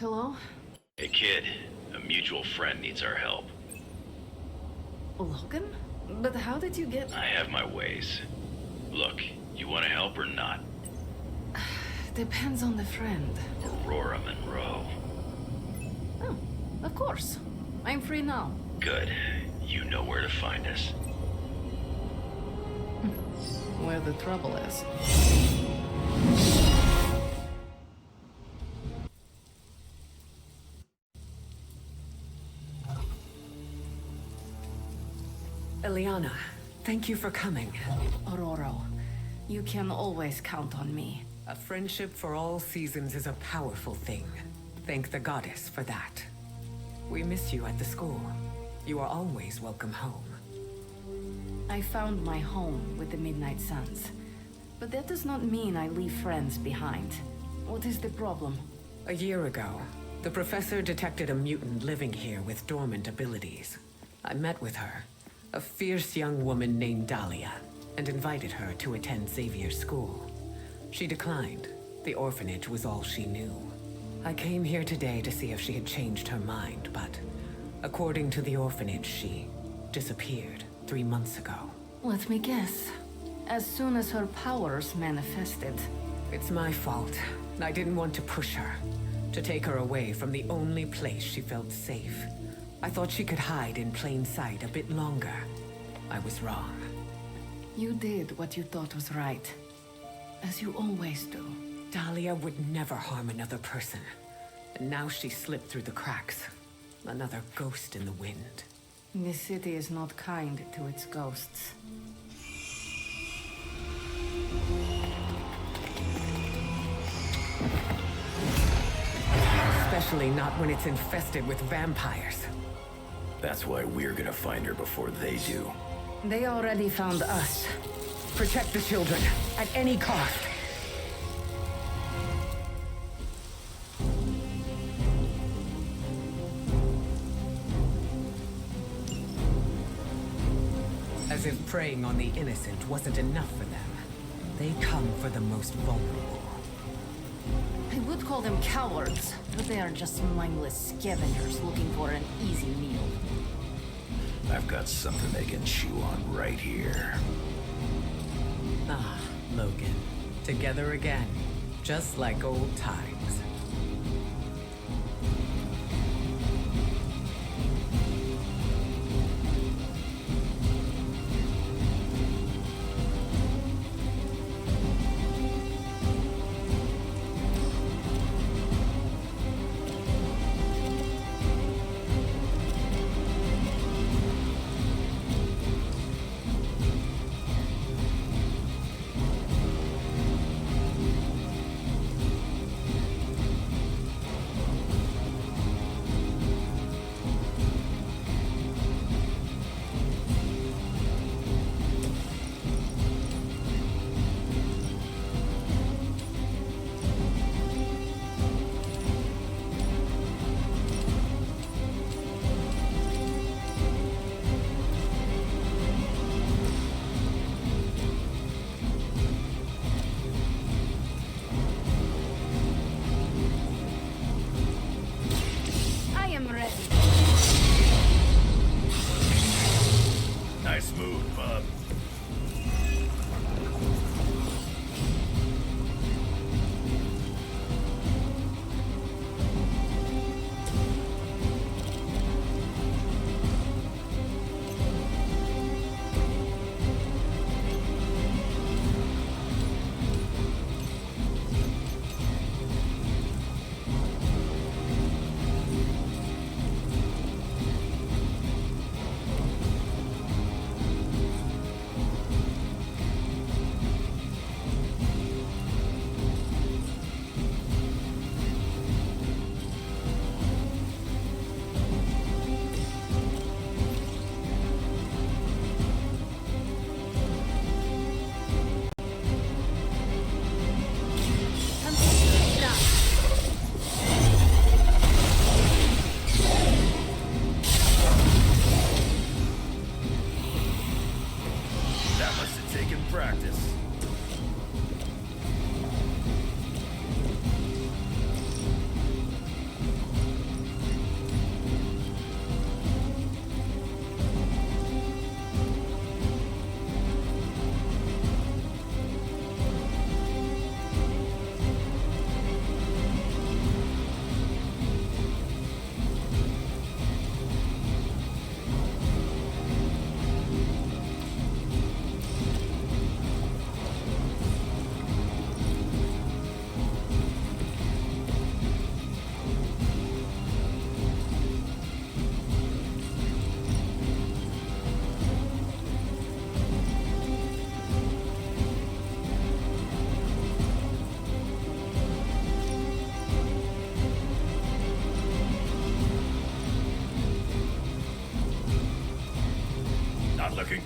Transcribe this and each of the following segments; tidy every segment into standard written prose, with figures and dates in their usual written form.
Hello? Hey kid, a mutual friend needs our help. Logan? But how did you get... I have my ways. Look, you want to help or not? Depends on the friend. Aurora Monroe. Oh, of course. I'm free now. Good. You know where to find us. Where the trouble is. Eliana, thank you for coming. Aurora, you can always count on me. A friendship for all seasons is a powerful thing. Thank the goddess for that. We miss you at the school. You are always welcome home. I found my home with the Midnight Suns. But that does not mean I leave friends behind. What is the problem? A year ago, the professor detected a mutant living here with dormant abilities. I met with her, a fierce young woman named Dahlia, and invited her to attend Xavier's school. She declined. The orphanage was all she knew. I came here today to see if she had changed her mind, but according to the orphanage, she disappeared 3 months ago. Let me guess. As soon as her powers manifested. It's my fault. I didn't want to push her, to take her away from the only place she felt safe. I thought she could hide in plain sight a bit longer. I was wrong. You did what you thought was right. As you always do. Dahlia would never harm another person. And now she slipped through the cracks. Another ghost in the wind. This city is not kind to its ghosts. Especially not when it's infested with vampires. That's why we're gonna find her before they do. They already found us. Protect the children, at any cost. As if preying on the innocent wasn't enough for them. They come for the most vulnerable. I would call them cowards, but they are just mindless scavengers looking for an easy meal. I've got something they can chew on right here. Ah, Logan. Together again. Just like old times.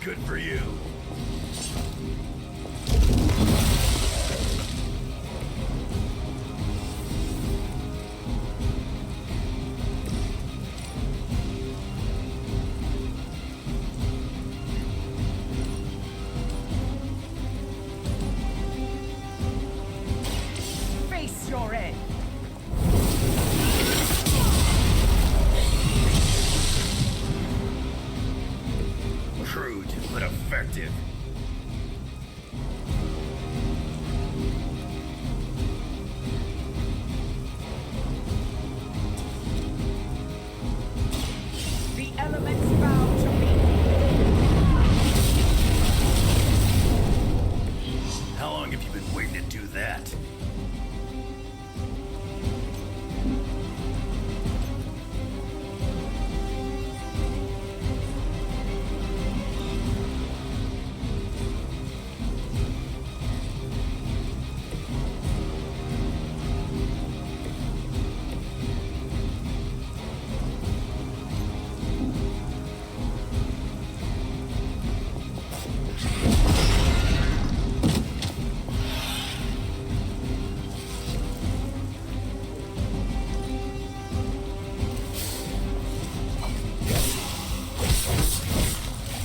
Good for you. Face your end. Crude, but effective. The elements bow to me. How long have you been waiting to do that?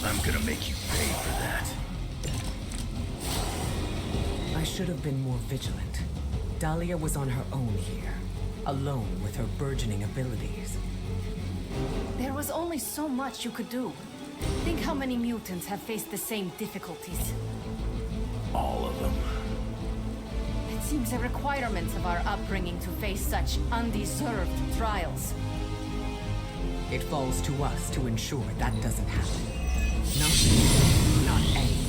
I'm gonna make you pay for that. I should have been more vigilant. Dahlia was on her own here, alone with her burgeoning abilities. There was only so much you could do. Think how many mutants have faced the same difficulties. All of them. It seems a requirement of our upbringing to face such undeserved trials. It falls to us to ensure that doesn't happen. Not here, not anywhere.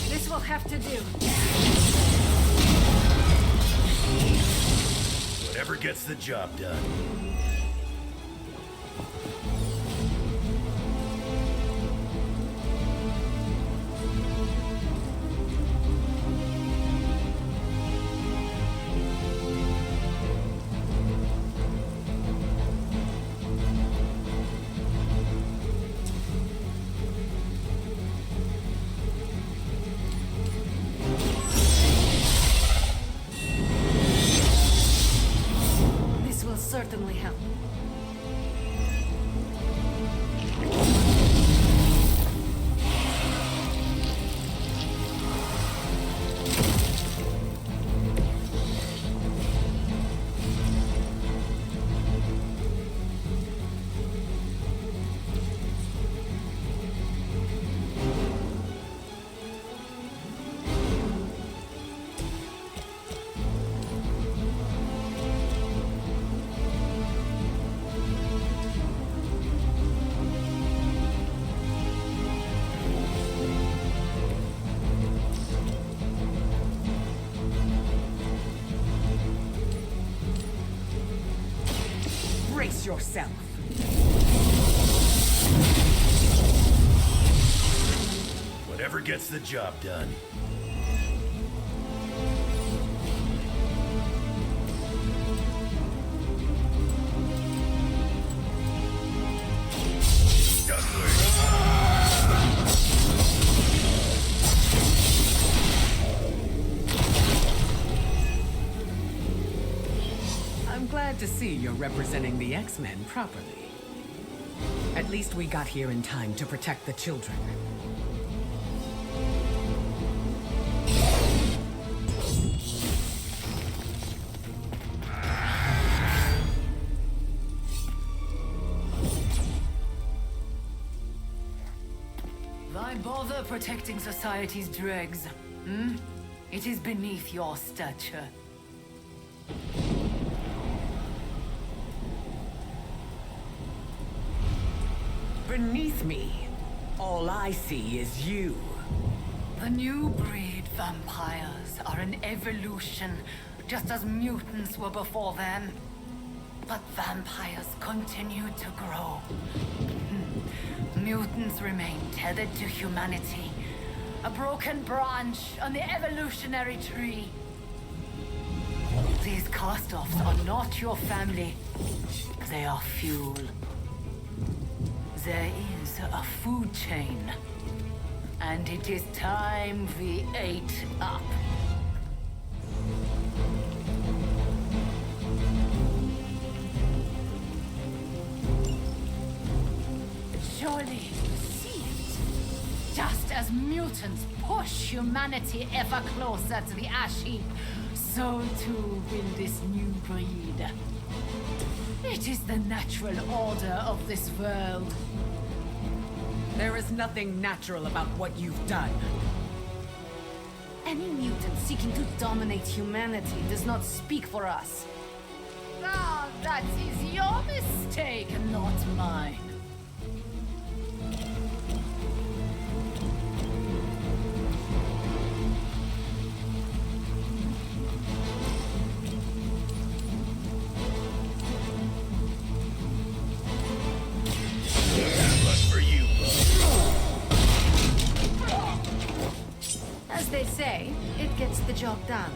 This will have to do. Whatever gets the job done. This will certainly help. Brace yourself. Whatever gets the job done. I'm glad to see you're representing the X-Men properly. At least we got here in time to protect the children. Why bother protecting society's dregs? Hmm? It is beneath your stature. Beneath me, all I see is you. The new breed vampires are an evolution, just as mutants were before them. But vampires continue to grow. Mutants remain tethered to humanity, a broken branch on the evolutionary tree. These cast-offs are not your family. They are fuel. There is a food chain. And it is time we ate up. Surely you see it. Just as mutants push humanity ever closer to the ash heap, so too will this new breed. It is the natural order of this world. There is nothing natural about what you've done. Any mutant seeking to dominate humanity does not speak for us. Ah, that is your mistake, not mine. As they say, it gets the job done.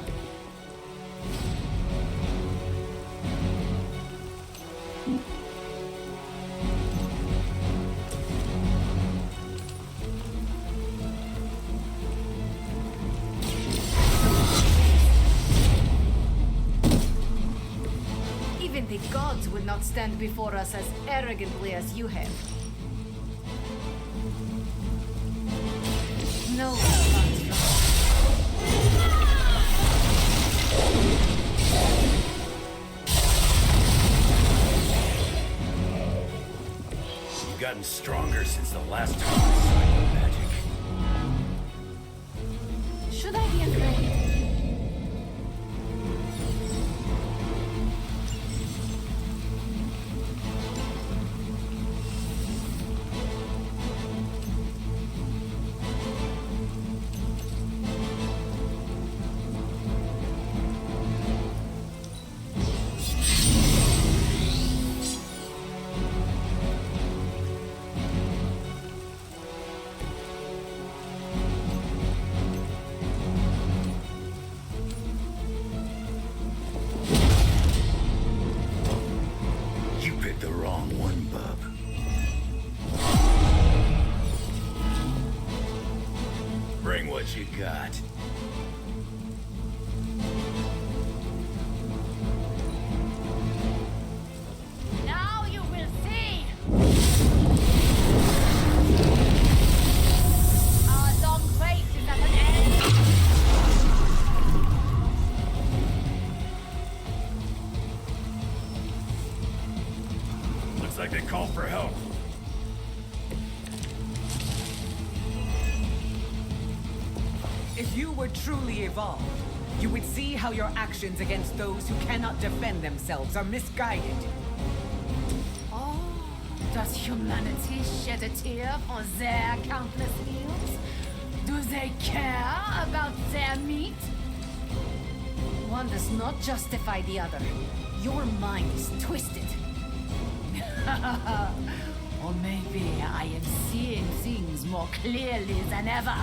Even the gods would not stand before us as arrogantly as you have. No, You've gotten stronger since the last time I saw your magic. should I be afraid? You picked the wrong one, bub. Bring what you got. Now you will see! Our long wait is at an end! Looks like they called for help. If you were truly evolved, you would see how your actions against those who cannot defend themselves are misguided. Oh, does humanity shed a tear for their countless fields? Do they care about their meat? One does not justify the other. Your mind is twisted. Or maybe I am seeing things more clearly than ever.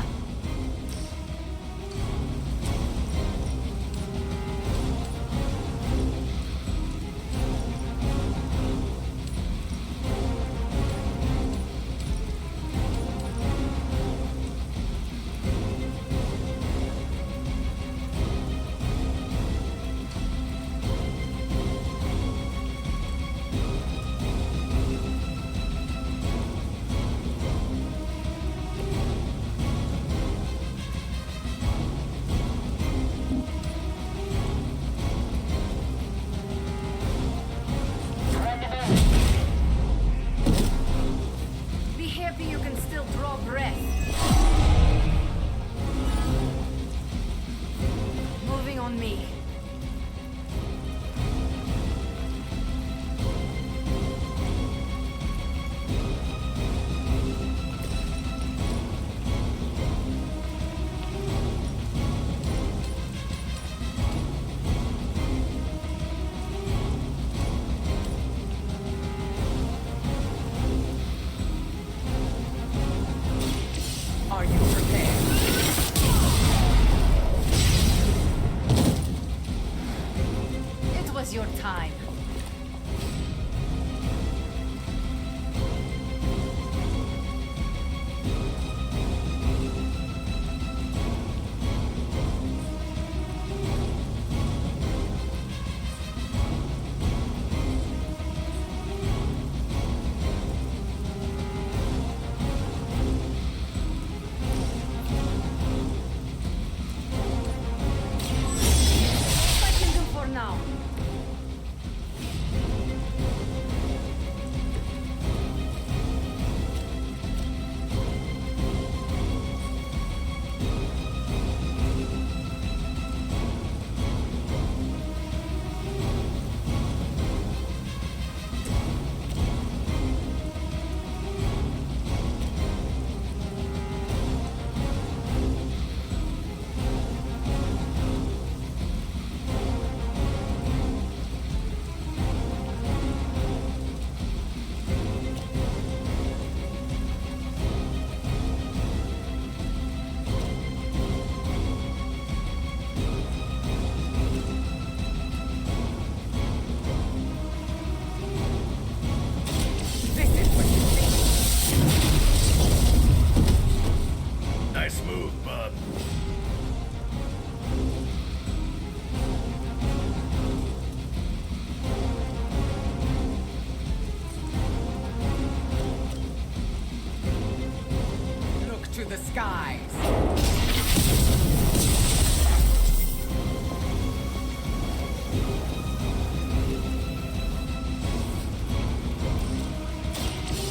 the skies.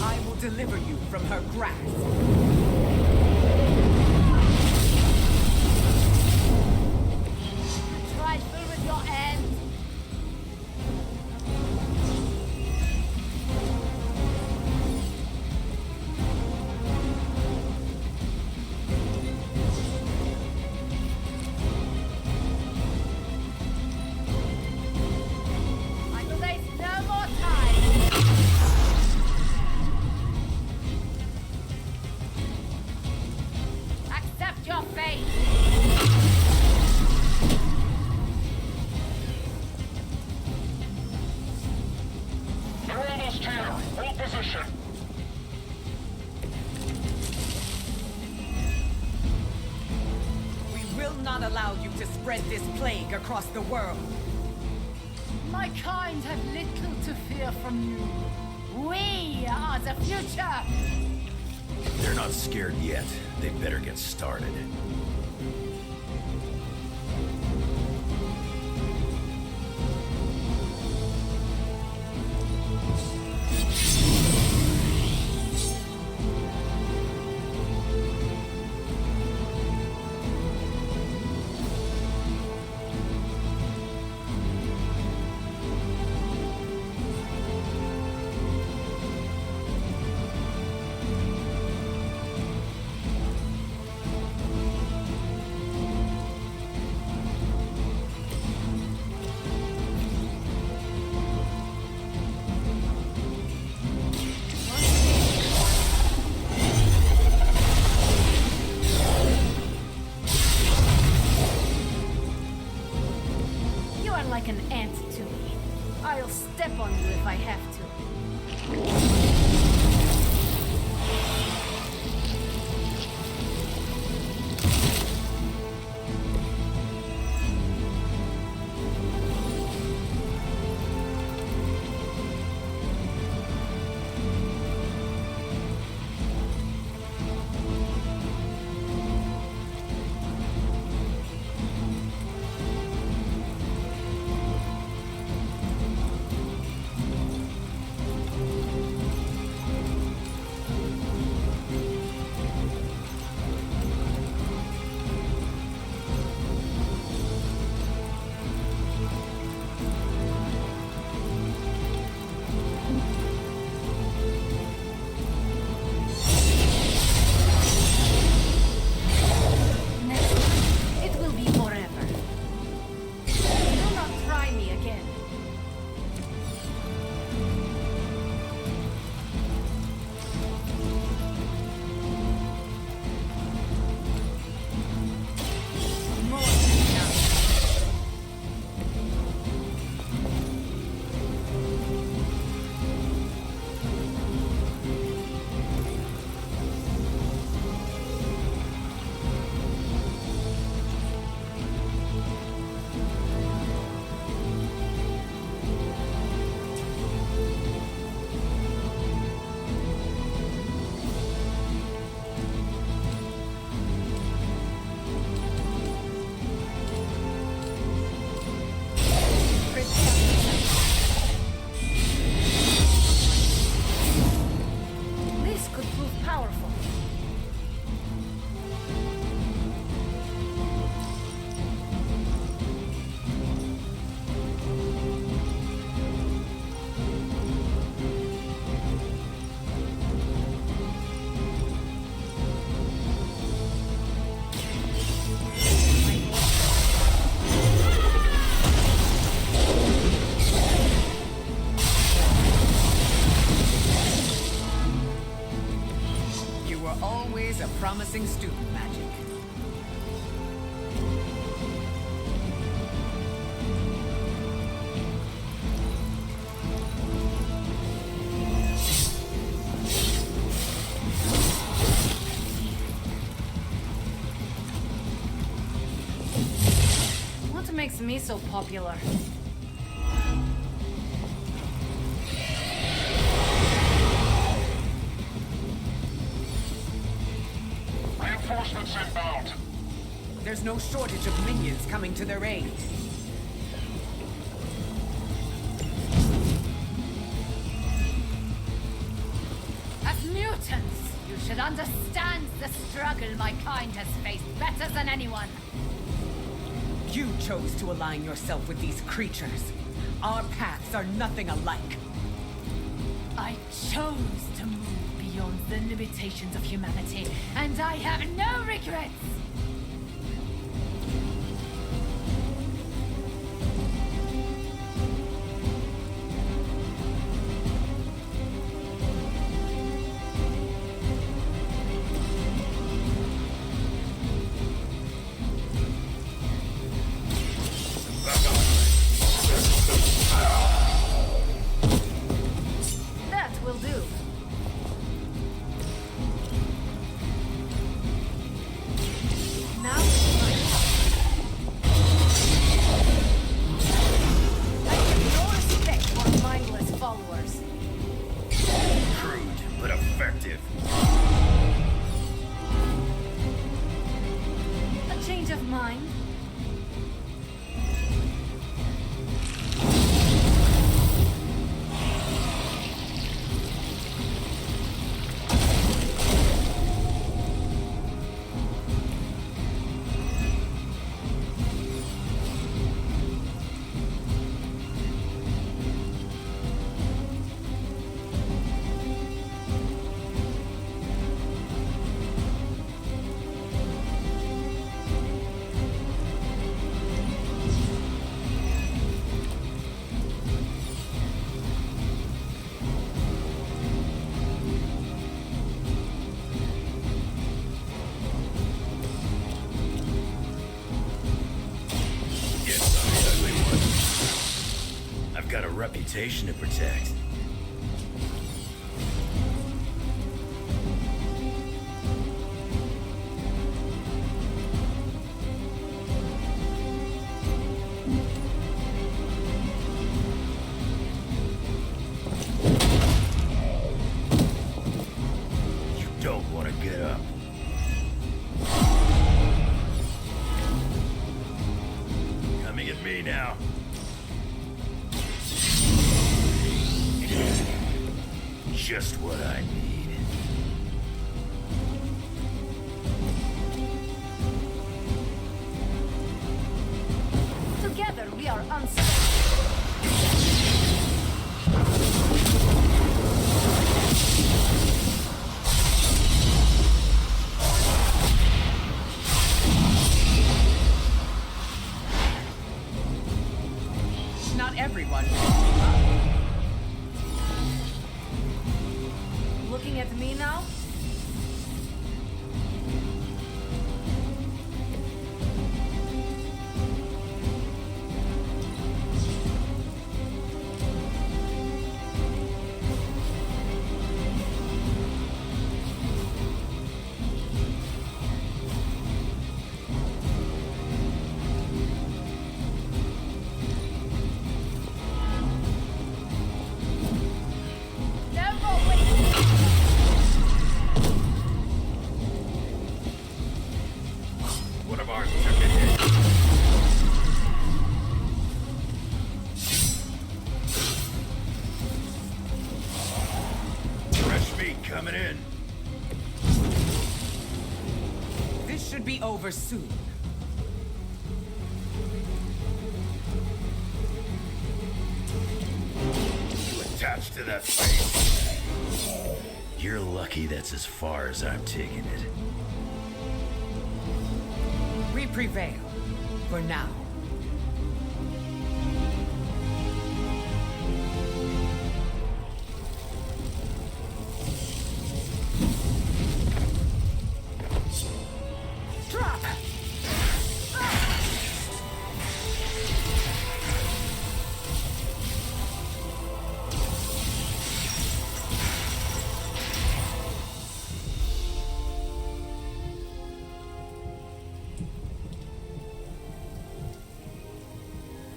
I will deliver you from her grasp. Trifle with your end. I will waste no more time. Accept your fate. They're almost here. Hold position. We will not allow you to spread this plague across the world. My kind have little to fear from you. We are the future. They're not scared yet. They better get started. You are like an ant to me. I'll step on you if I have to. a promising student, Magic. What makes me so popular? there's no shortage of minions coming to their aid. As mutants, you should understand the struggle my kind has faced better than anyone. You chose to align yourself with these creatures. Our paths are nothing alike. I chose to move beyond the limitations of humanity, and I have no regrets. That will do. Now it's my turn. I have no respect for mindless followers. Crude, but effective. A change of mind. Got a reputation to protect. You don't want to get up. Coming at me now. Just what I need. Together we are unstoppable. Not everyone. Looking at me now? No more waiting. One of ours took a hit. Fresh meat coming in. This should be over soon. You attached to that face. You're lucky that's as far as I'm taking it. We prevail. For now. Drop!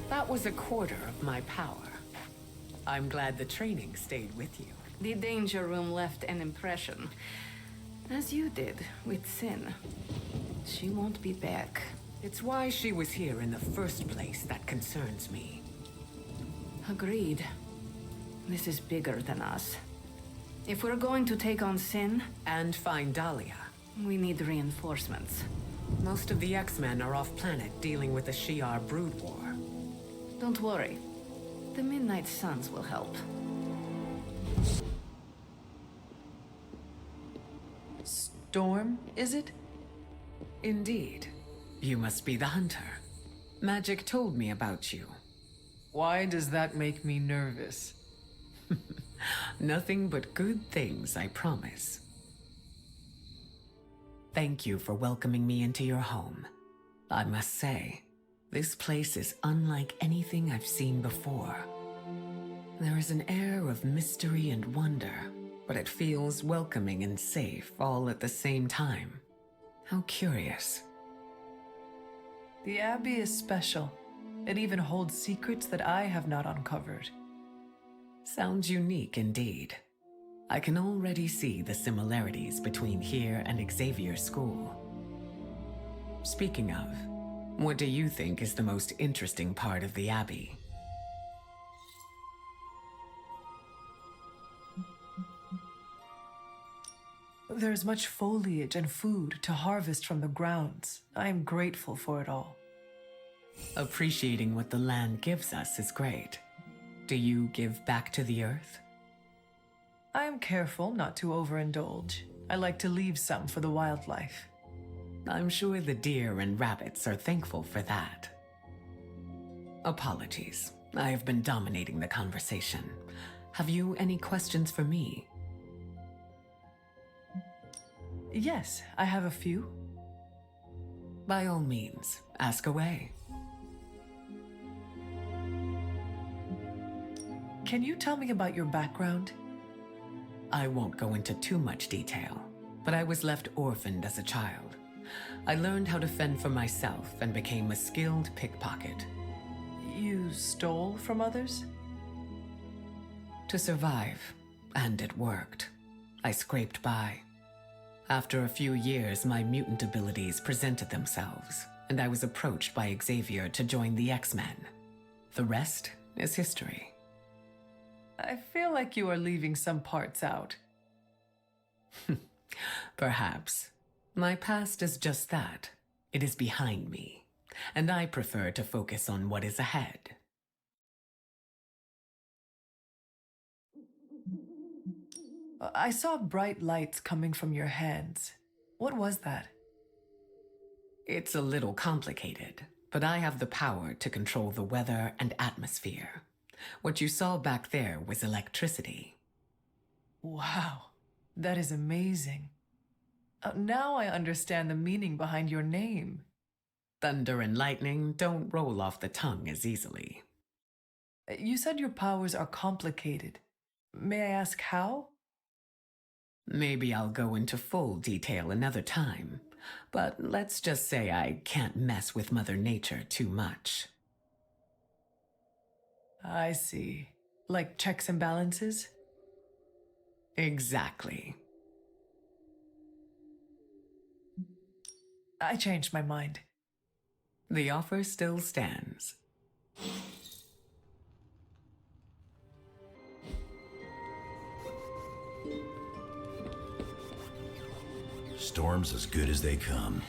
That was a quarter of my power. I'm glad the training stayed with you. The danger room left an impression. As you did with Sin. She won't be back. It's why she was here in the first place that concerns me. Agreed. This is bigger than us. If we're going to take on Sin, And find Dahlia. we need reinforcements. Most of the X-Men are off-planet dealing with the Shi'ar brood war. Don't worry. The Midnight Suns will help. Storm, is it? Indeed. You must be the hunter. Magic told me about you. Why does that make me nervous? Nothing but good things, I promise. Thank you for welcoming me into your home. I must say, this place is unlike anything I've seen before. There is an air of mystery and wonder, but it feels welcoming and safe all at the same time. How curious. The Abbey is special. It even holds secrets that I have not uncovered. Sounds unique indeed. I can already see the similarities between here and Xavier's school. Speaking of, what do you think is the most interesting part of the Abbey? There's much foliage and food to harvest from the grounds. I am grateful for it all. Appreciating what the land gives us is great. Do you give back to the earth? I am careful not to overindulge. I like to leave some for the wildlife. I'm sure the deer and rabbits are thankful for that. Apologies. I have been dominating the conversation. Have you any questions for me? Yes, I have a few. By all means, ask away. Can you tell me about your background? I won't go into too much detail, but I was left orphaned as a child. I learned how to fend for myself and became a skilled pickpocket. You stole from others? To survive, and it worked. I scraped by. After a few years, my mutant abilities presented themselves, and I was approached by Xavier to join the X-Men. The rest is history. I feel like you are leaving some parts out. Perhaps. My past is just that. It is behind me, and I prefer to focus on what is ahead. I saw bright lights coming from your hands. What was that? It's a little complicated, but I have the power to control the weather and atmosphere. What you saw back there was electricity. Wow, that is amazing. Now I understand the meaning behind your name. Thunder and lightning don't roll off the tongue as easily. You said your powers are complicated. May I ask how? Maybe I'll go into full detail another time, but let's just say I can't mess with Mother Nature too much. I see. Like checks and balances? Exactly. I changed my mind. The offer still stands. Storm's as good as they come.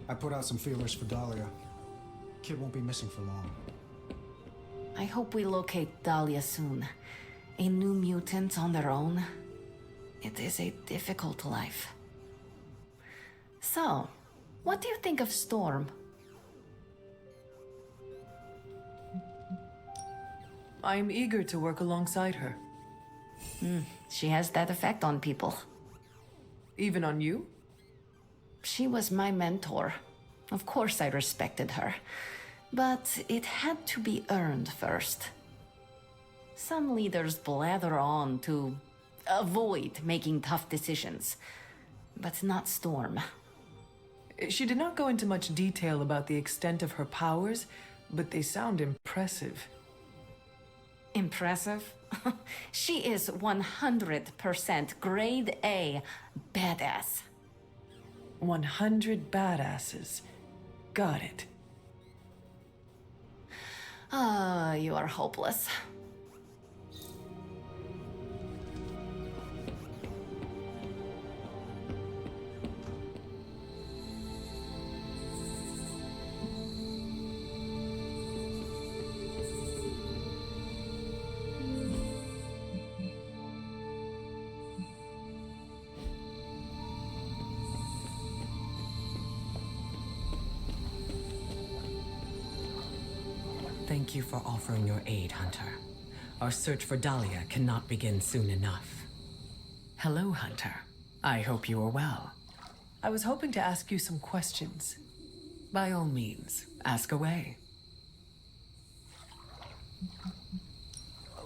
I put out some feelers for Dahlia. Kid won't be missing for long. I hope we locate Dahlia soon. A new mutant on their own. It is a difficult life. So, what do you think of Storm? I'm eager to work alongside her. She has that effect on people. Even on you? She was my mentor. Of course I respected her. But it had to be earned first. Some leaders blather on to avoid making tough decisions. But not Storm. She did not go into much detail about the extent of her powers, but they sound impressive. Impressive? She is 100% grade A badass. 100 badasses. Got it. Ah, you are hopeless. Thank you for offering your aid, Hunter. Our search for Dahlia cannot begin soon enough. Hello, Hunter. I hope you are well. I was hoping to ask you some questions. By all means, ask away.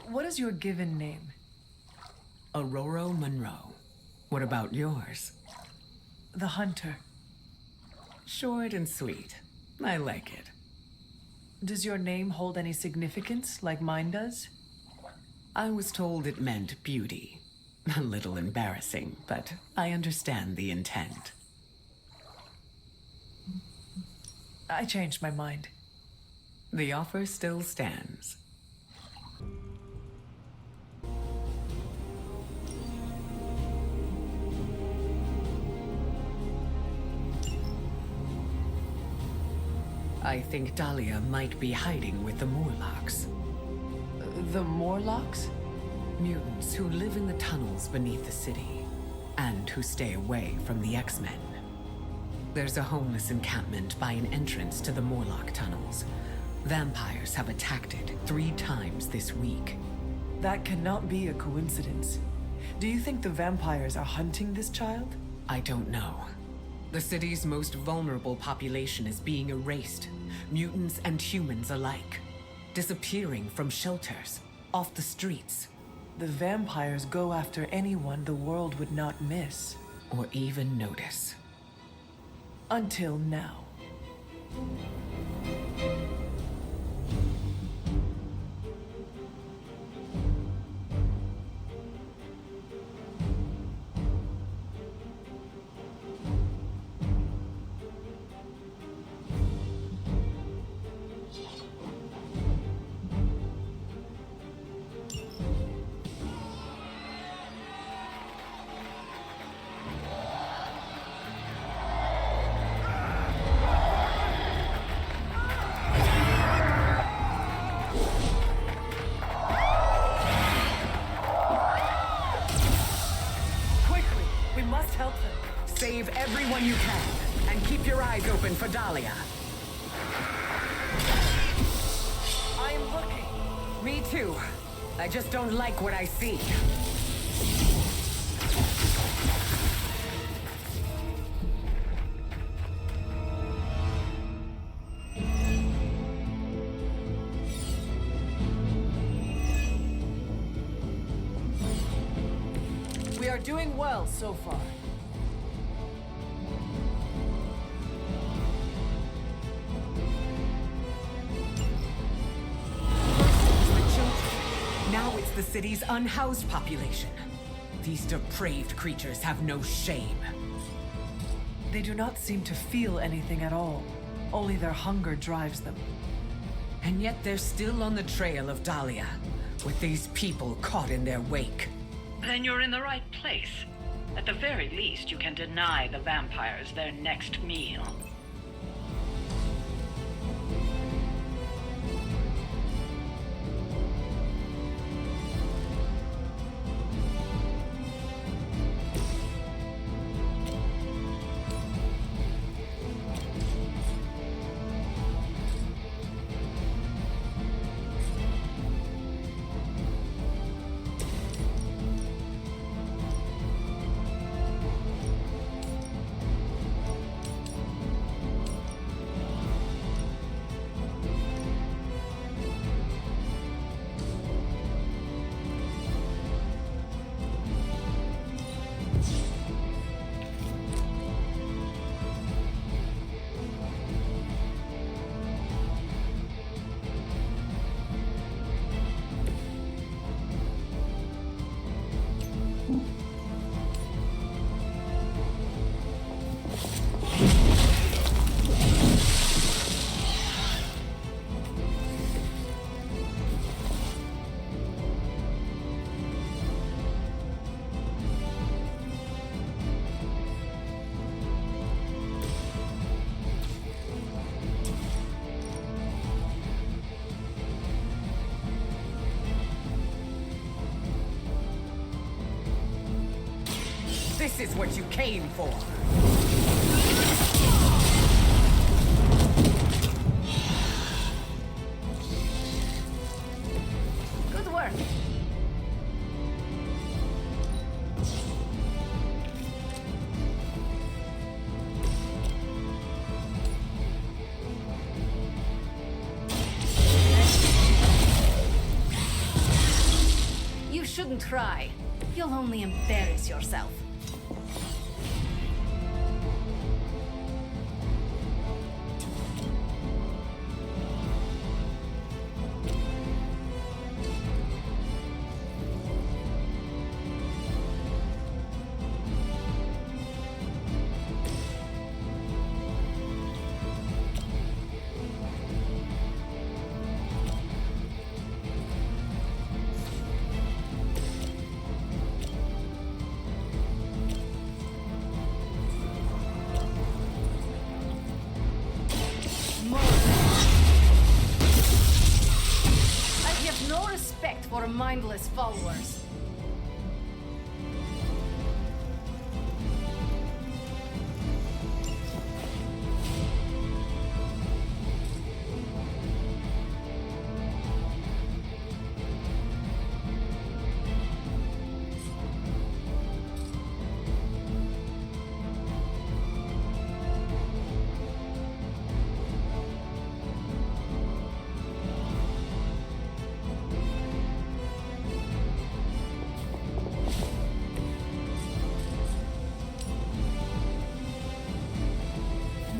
What is your given name? Aurora Monroe. What about yours? The Hunter. Short and sweet. I like it. Does your name hold any significance, like mine does? I was told it meant beauty. A little embarrassing, but I understand the intent. I changed my mind. The offer still stands. I think Dahlia might be hiding with the Morlocks. The Morlocks? Mutants who live in the tunnels beneath the city, and who stay away from the X-Men. There's a homeless encampment by an entrance to the Morlock tunnels. Vampires have attacked it 3 times this week. That cannot be a coincidence. Do you think the vampires are hunting this child? I don't know. The city's most vulnerable population is being erased, mutants and humans alike. Disappearing from shelters, off the streets. The vampires go after anyone the world would not miss. Or even notice. Until now. Save everyone you can, and keep your eyes open for Dahlia. I am looking. Me too. I just don't like what I see. We are doing well so far. Now it's the city's unhoused population. These depraved creatures have no shame. They do not seem to feel anything at all. Only their hunger drives them. And yet they're still on the trail of Dahlia, with these people caught in their wake. Then you're in the right place. At the very least, you can deny the vampires their next meal. This is what you came for. Good work. You shouldn't try. You'll only embarrass yourself. No respect for mindless followers.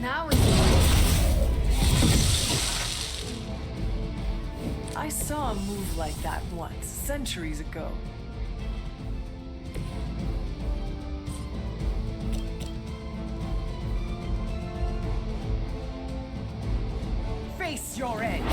Now it's... I saw a move like that once, centuries ago. Face your end!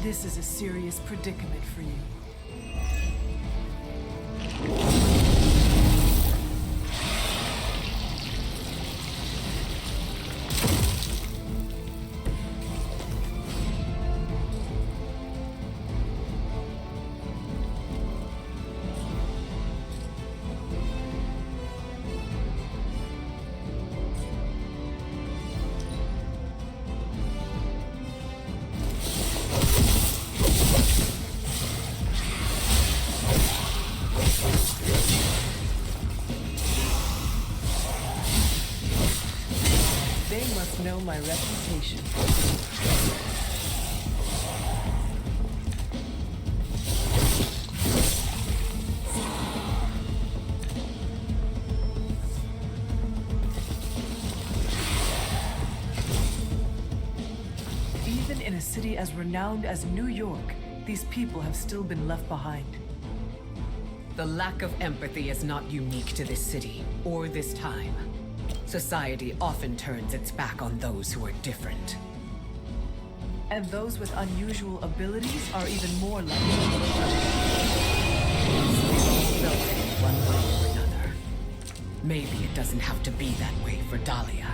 This is a serious predicament for you. Know my reputation. Even in a city as renowned as New York, these people have still been left behind. The lack of empathy is not unique to this city or this time. Society often turns its back on those who are different. And those with unusual abilities are even more likely. Felt it one way or another. Maybe it doesn't have to be that way for Dahlia.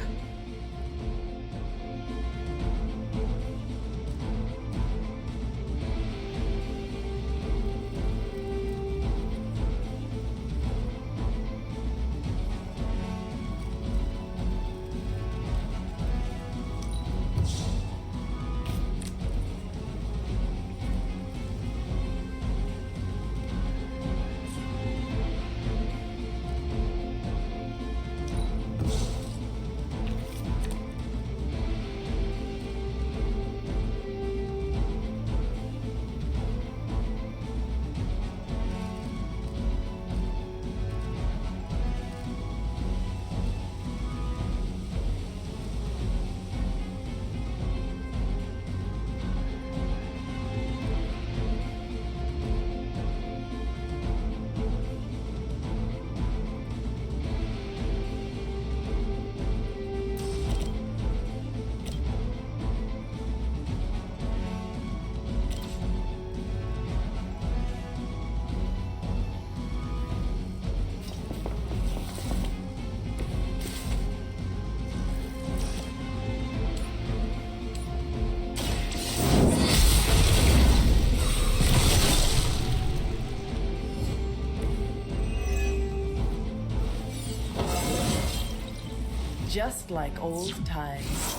Just like old times.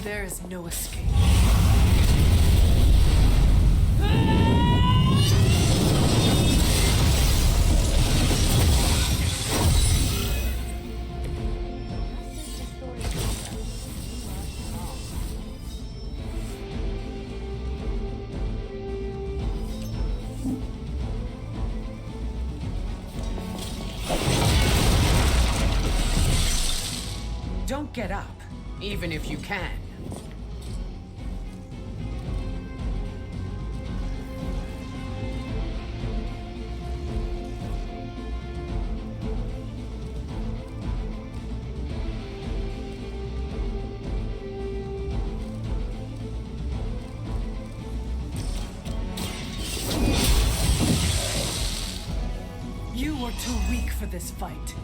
There is no escape. Don't get up, even if you can. You are too weak for this fight.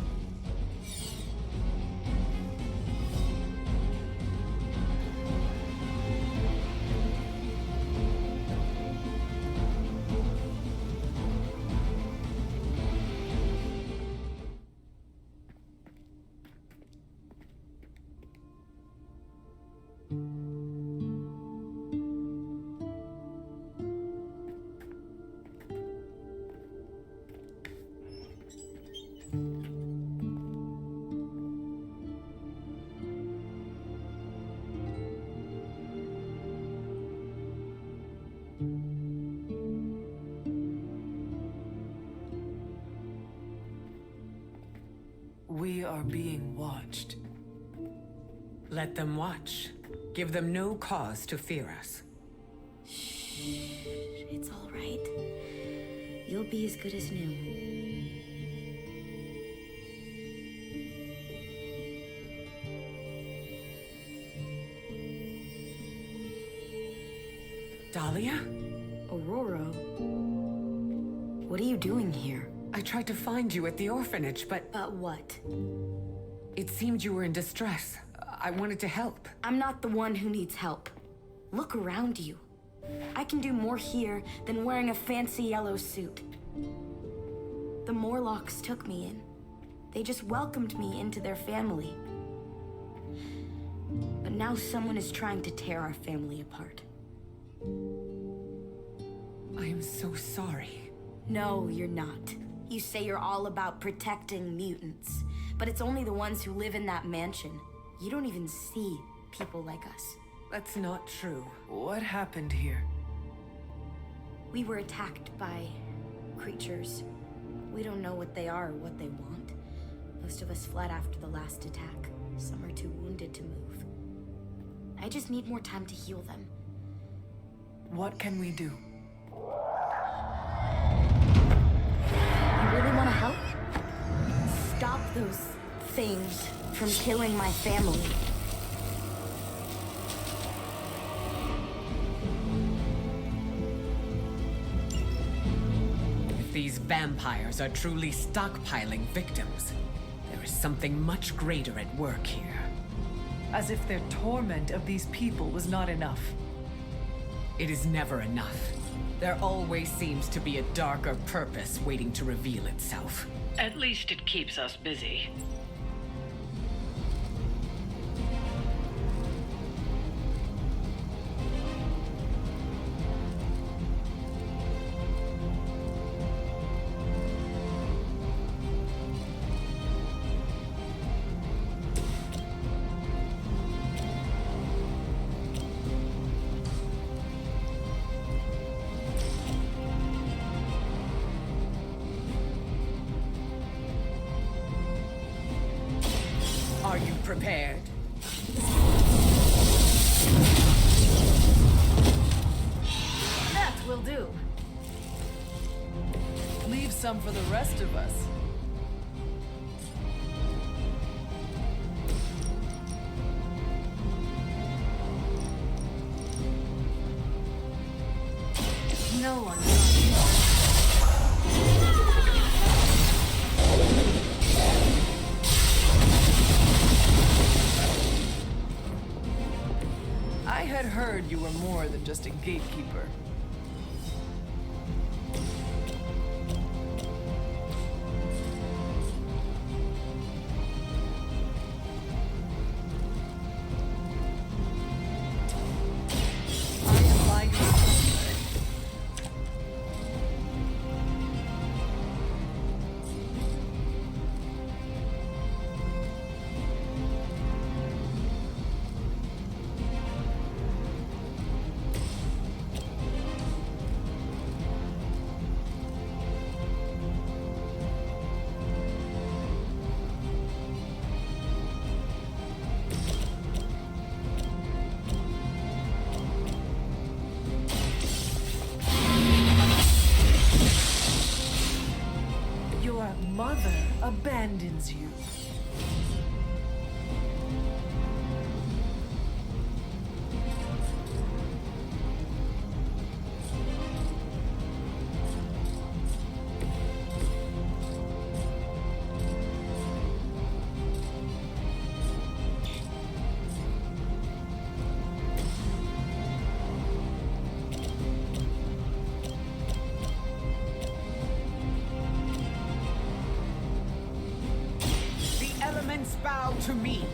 We are being watched. Let them watch. Give them no cause to fear us. It's all right. You'll be as good as new. Dahlia? Aurora? What are you doing here? I tried to find you at the orphanage, but But what? it seemed you were in distress. I wanted to help. I'm not the one who needs help. Look around you. I can do more here than wearing a fancy yellow suit. The Morlocks took me in. They just welcomed me into their family. But now someone is trying to tear our family apart. I am so sorry. No, you're not. You say you're all about protecting mutants, but it's only the ones who live in that mansion. You don't even see people like us. That's not true. What happened here? We were attacked by creatures. We don't know what they are or what they want. Most of us fled after the last attack. Some are too wounded to move. I just need more time to heal them. What can we do? You really want to help? Stop those things from killing my family. If these vampires are truly stockpiling victims, there is something much greater at work here. As if their torment of these people was not enough. It is never enough. There always seems to be a darker purpose waiting to reveal itself. At least it keeps us busy. Are you prepared? That will do. Leave some for the rest of us. No one. I had heard you were more than just a gatekeeper. Your mother abandons you. Elements bow to me.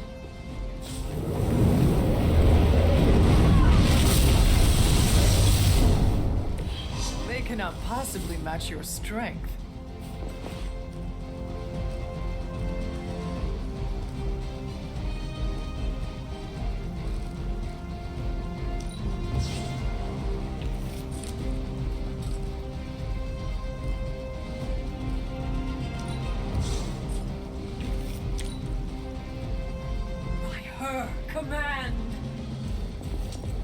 They cannot possibly match your strength. Her command.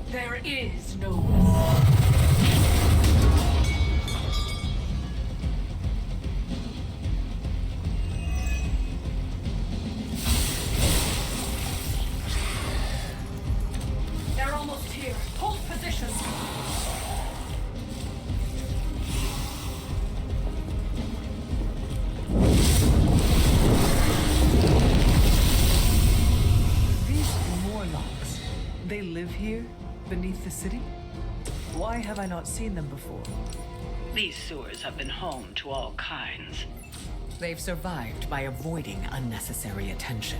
There is no They're almost here. Hold position. They live here, beneath the city? Why have I not seen them before? These sewers have been home to all kinds. They've survived by avoiding unnecessary attention.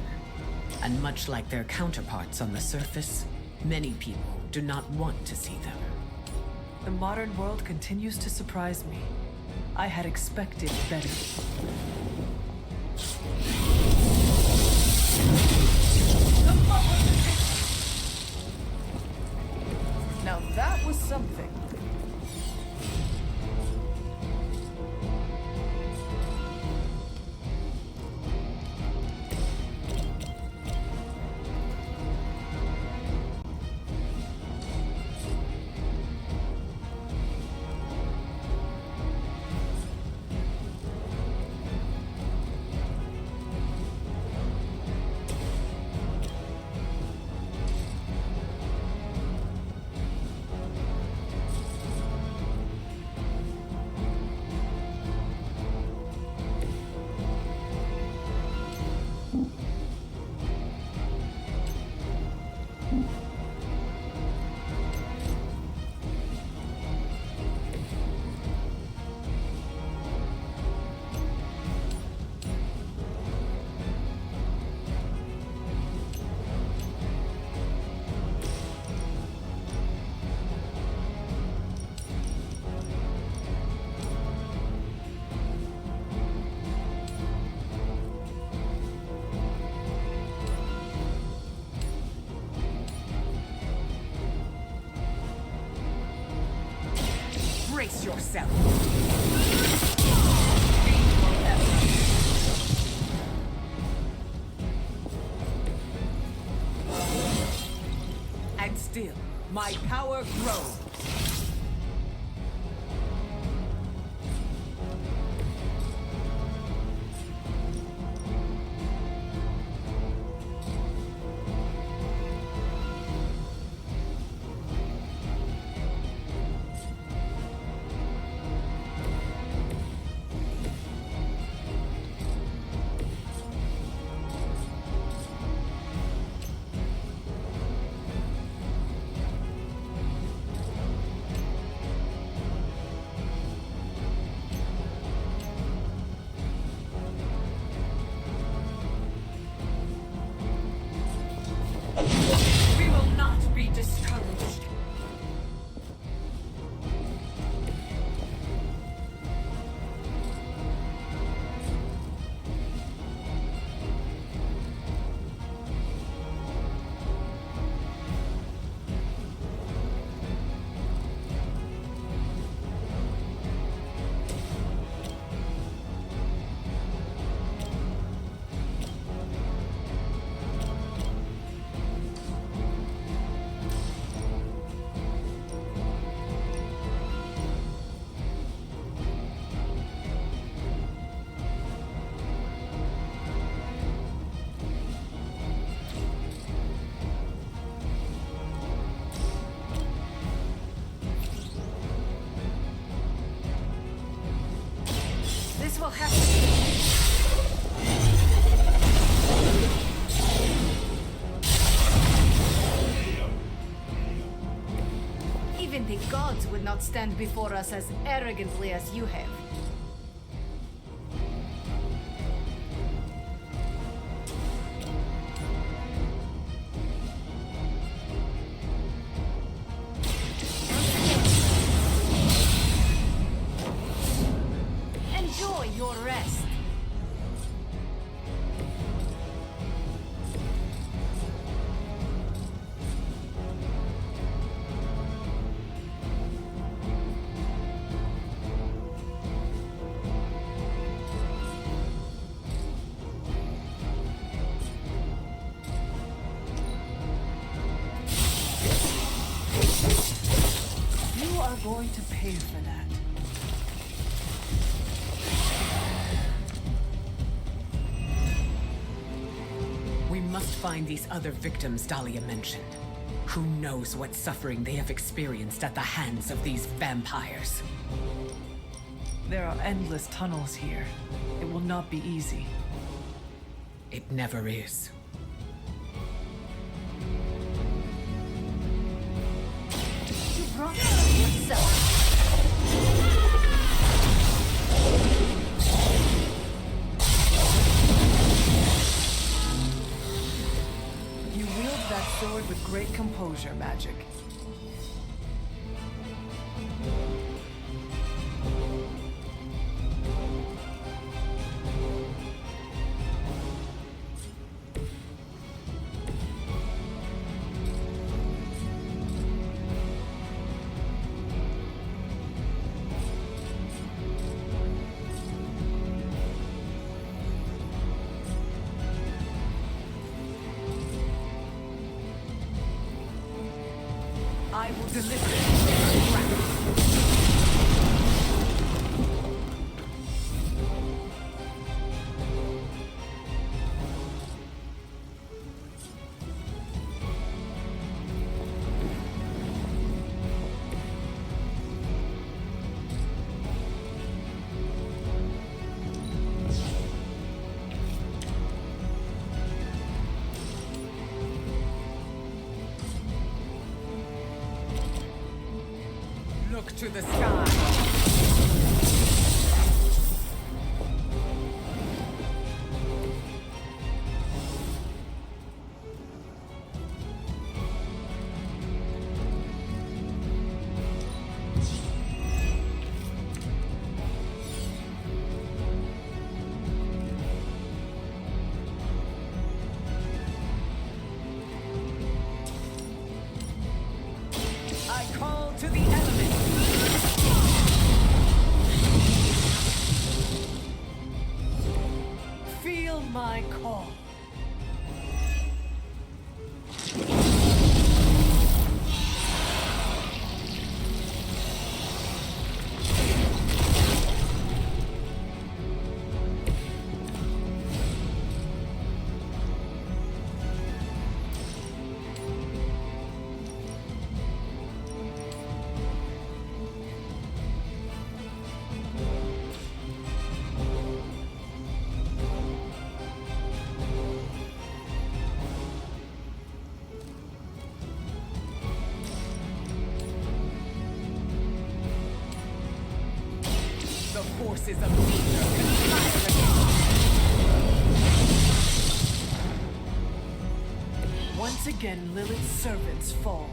And much like their counterparts on the surface, many people do not want to see them. The modern world continues to surprise me. I had expected better. Now that was something. Brace yourself. And still, my power grows. The gods would not stand before us as arrogantly as you have. Enjoy your rest. You are going to pay for that. We must find these other victims Dahlia mentioned. Who knows what suffering they have experienced at the hands of these vampires? There are endless tunnels here. It will not be easy. It never is. You brought it yourself. You wield that sword with great composure, Magic. I will deliver it. Look to the sky. I call to the elements. Feel my call. The forces of nature conspire against. Once again, Lilith's servants fall.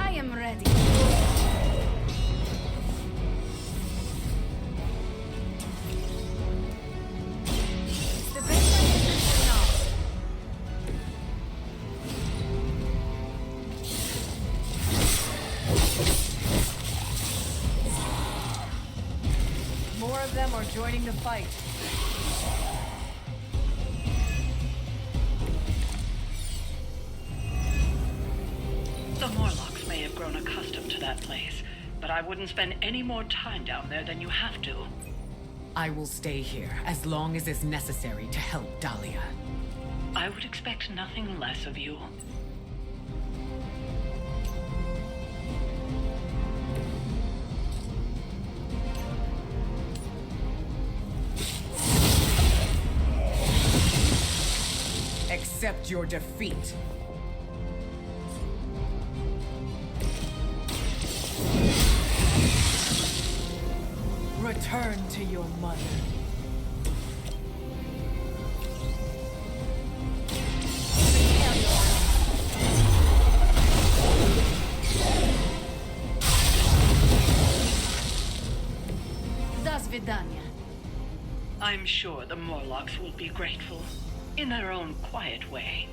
I am ready. It's the best I can do for now. More of them are joining the fight. The Morlocks may have grown accustomed to that place, but I wouldn't spend any more time down there than you have to. I will stay here as long as is necessary to help Dahlia. I would expect nothing less of you. accept your defeat. Return to your mother. Das Vidania. I'm sure the Morlocks will be grateful, in their own quiet way.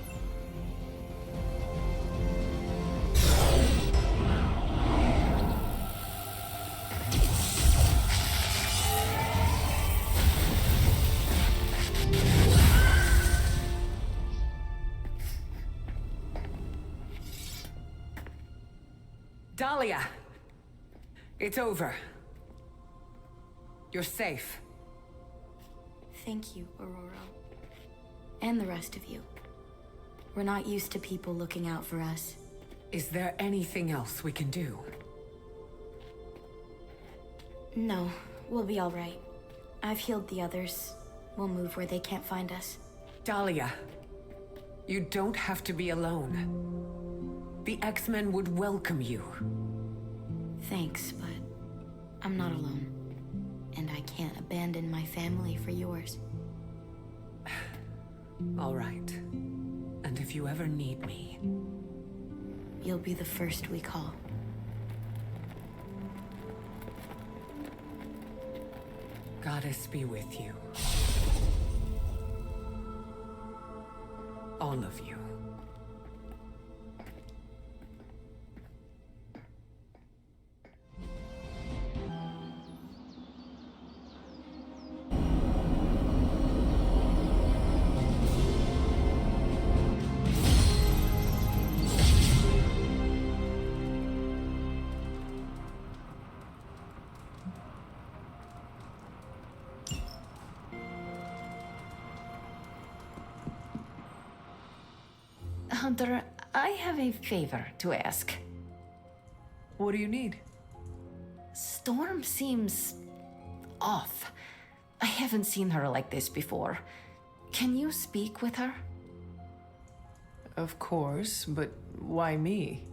Dahlia! It's over. You're safe. Thank you, Aurora. And the rest of you. We're not used to people looking out for us. Is there anything else we can do? No, we'll be all right. I've healed the others. We'll move where they can't find us. Dahlia, you don't have to be alone. The X-Men would welcome you. Thanks, but I'm not alone. And I can't abandon my family for yours. All right. And if you ever need me... You'll be the first we call. Goddess be with you. All of you. Hunter, I have a favor to ask. What do you need? Storm seems off. I haven't seen her like this before. Can you speak with her? Of course, but why me?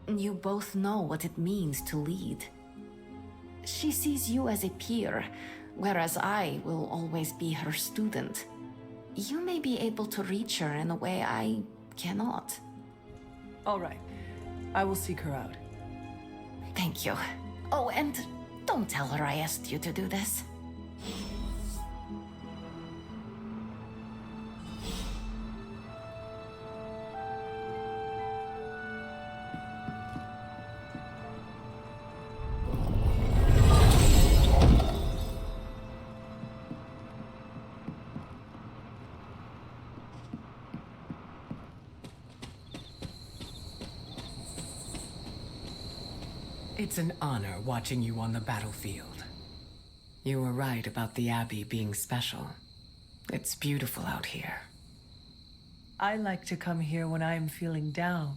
You both know what it means to lead. She sees you as a peer, whereas I will always be her student. You may be able to reach her in a way I cannot. All right. I will seek her out. Thank you. Oh, and don't tell her I asked you to do this. It's an honor watching you on the battlefield. You were right about the Abbey being special. It's beautiful out here. I like to come here when I am feeling down.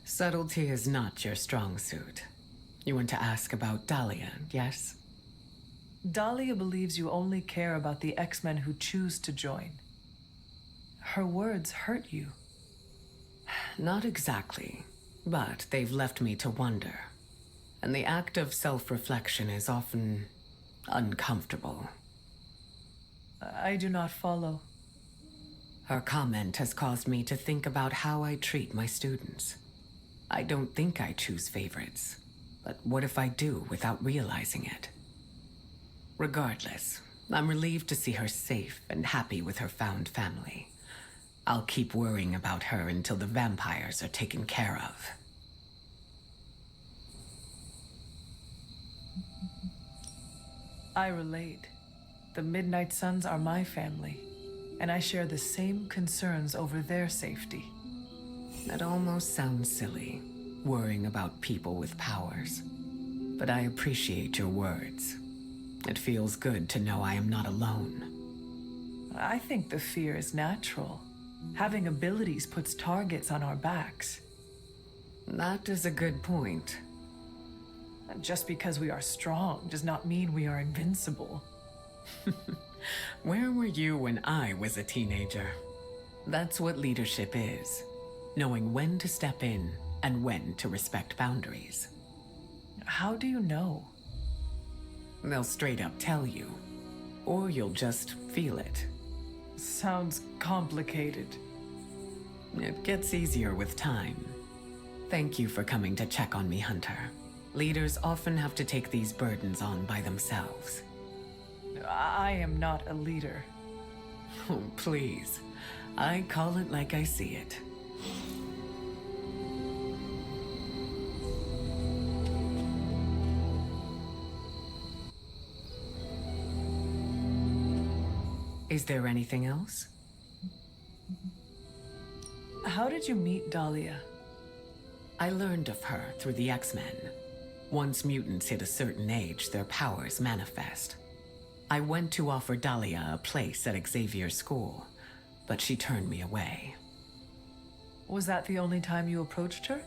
Subtlety is not your strong suit. You want to ask about Dahlia, yes? Dahlia believes you only care about the X-Men who choose to join. Her words hurt you. Not exactly. But they've left me to wonder. And the act of self-reflection is often uncomfortable. I do not follow. Her comment has caused me to think about how I treat my students. I don't think I choose favorites. But what if I do without realizing it? Regardless, I'm relieved to see her safe and happy with her found family. I'll keep worrying about her until the vampires are taken care of. I relate. The Midnight Suns are my family, and I share the same concerns over their safety. That almost sounds silly, worrying about people with powers. But I appreciate your words. It feels good to know I am not alone. I think the fear is natural. Having abilities puts targets on our backs. That is a good point. Just because we are strong does not mean we are invincible. Where were you when I was a teenager? That's what leadership is. Knowing when to step in and when to respect boundaries. How do you know? They'll straight up tell you. Or you'll just feel it. Sounds complicated. It gets easier with time. Thank you for coming to check on me, Hunter. Leaders often have to take these burdens on by themselves. I am not a leader. Oh, please. I call it like I see it. Is there anything else? How did you meet Dahlia? I learned of her through the X-Men. Once mutants hit a certain age, their powers manifest. I went to offer Dahlia a place at Xavier's school, but she turned me away. Was that the only time you approached her?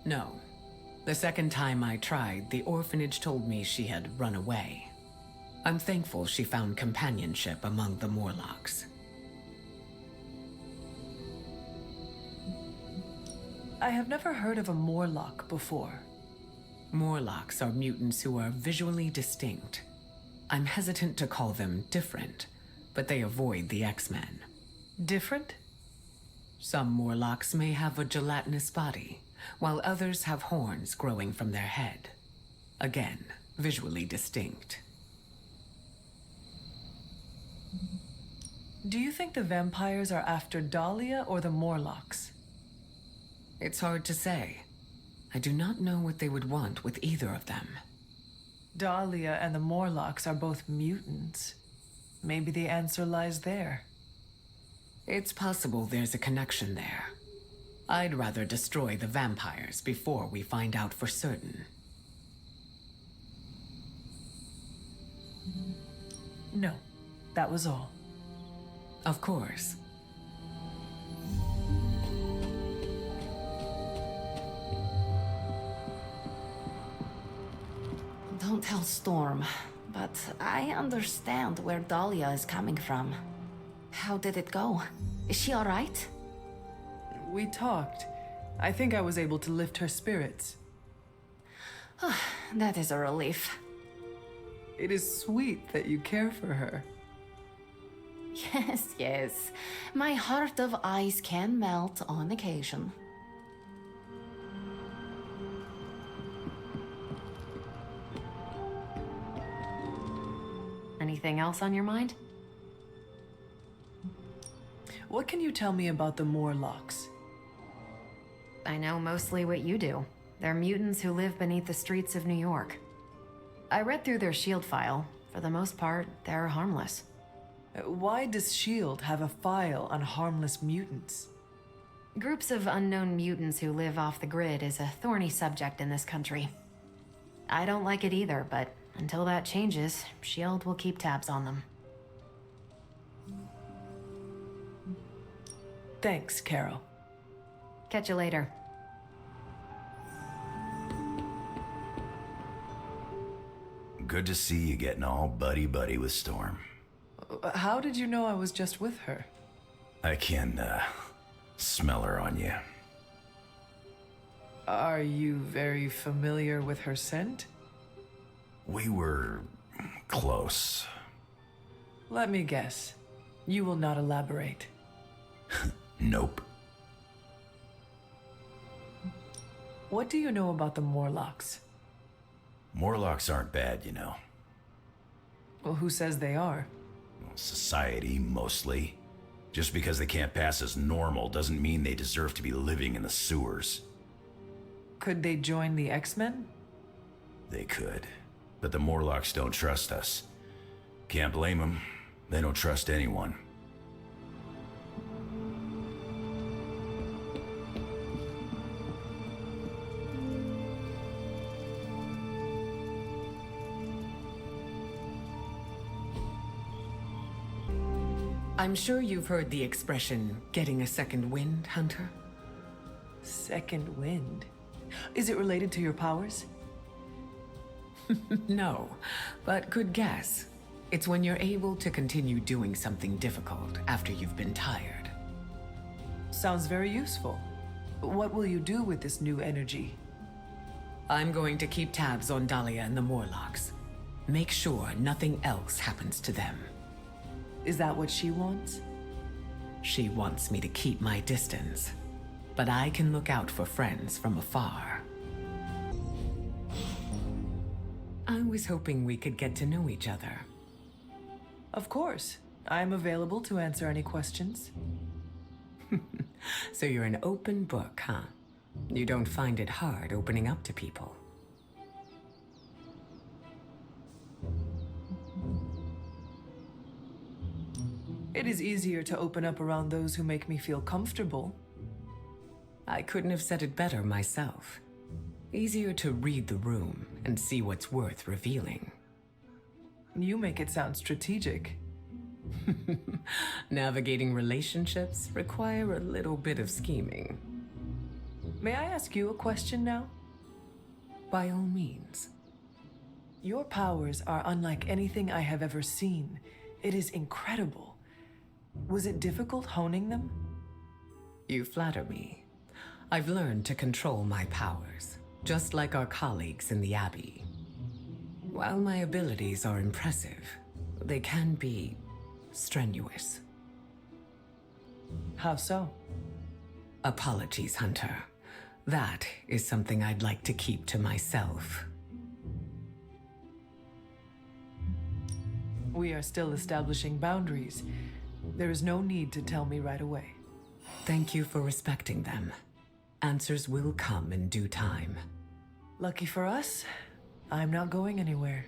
No. The second time I tried, the orphanage told me she had run away. I'm thankful she found companionship among the Morlocks. I have never heard of a Morlock before. Morlocks are mutants who are visually distinct. I'm hesitant to call them different, but they avoid the X-Men. Different? Some Morlocks may have a gelatinous body, while others have horns growing from their head. Again, visually distinct. Do you think the vampires are after Dahlia or the Morlocks? It's hard to say. I do not know what they would want with either of them. Dahlia and the Morlocks are both mutants. Maybe the answer lies there. It's possible there's a connection there. I'd rather destroy the vampires before we find out for certain. No, that was all. Of course. Don't tell Storm, but I understand where Dahlia is coming from. How did it go? Is she all right? We talked. I think I was able to lift her spirits. That is a relief. It is sweet that you care for her. Yes, yes. My heart of ice can melt on occasion. Anything else on your mind? What can you tell me about the Morlocks? I know mostly what you do. They're mutants who live beneath the streets of New York. I read through their shield file. For the most part, they're harmless. Why does S.H.I.E.L.D. have a file on harmless mutants? Groups of unknown mutants who live off the grid is a thorny subject in this country. I don't like it either, but until that changes, S.H.I.E.L.D. will keep tabs on them. Thanks, Carol. Catch you later. Good to see you getting all buddy-buddy with Storm. How did you know I was just with her? I can, smell her on you. Are you very familiar with her scent? We were close. Let me guess. You will not elaborate. Nope. What do you know about the Morlocks? Morlocks aren't bad, you know. Well, who says they are? Society, mostly. Just because they can't pass as normal doesn't mean they deserve to be living in the sewers. Could they join the X-Men? They could. But the Morlocks don't trust us. Can't blame them. They don't trust anyone. I'm sure you've heard the expression, getting a second wind, Hunter? Second wind? Is it related to your powers? No, but good guess. It's when you're able to continue doing something difficult after you've been tired. Sounds very useful. What will you do with this new energy? I'm going to keep tabs on Dahlia and the Morlocks. Make sure nothing else happens to them. Is that what she wants? She wants me to keep my distance, but I can look out for friends from afar. I was hoping we could get to know each other. Of course. I'm available to answer any questions. So you're an open book, huh? You don't find it hard opening up to people? It is easier to open up around those who make me feel comfortable. I couldn't have said it better myself. Easier to read the room and see what's worth revealing. You make it sound strategic. Navigating relationships require a little bit of scheming. May I ask you a question now? By all means. Your powers are unlike anything I have ever seen. It is incredible. Was it difficult honing them? You flatter me. I've learned to control my powers, just like our colleagues in the Abbey. While my abilities are impressive, they can be strenuous. How so? Apologies, Hunter. That is something I'd like to keep to myself. We are still establishing boundaries. There is no need to tell me right away. Thank you for respecting them. Answers will come in due time. Lucky for us, I'm not going anywhere.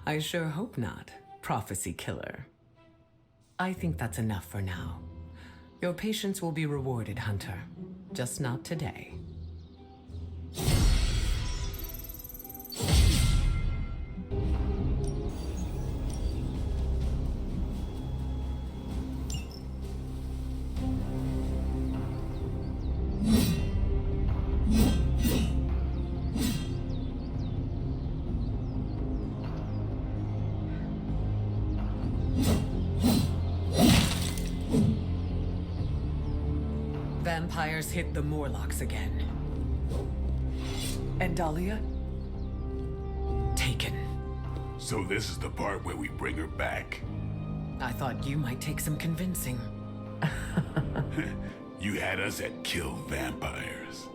I sure hope not, prophecy killer. I think that's enough for now. Your patience will be rewarded, Hunter. Just not today. Vampires hit the Morlocks again. And Dahlia? Taken. So this is the part where we bring her back? I thought you might take some convincing. You had us at kill vampires.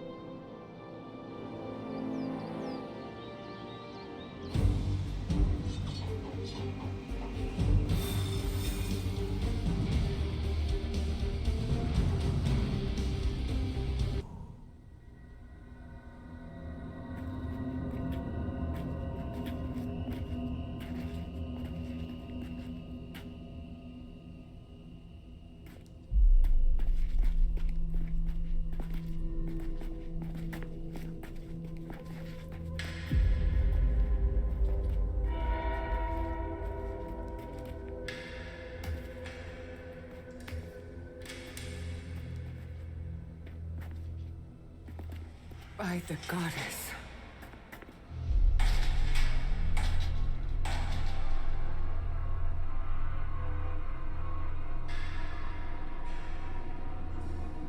By the goddess.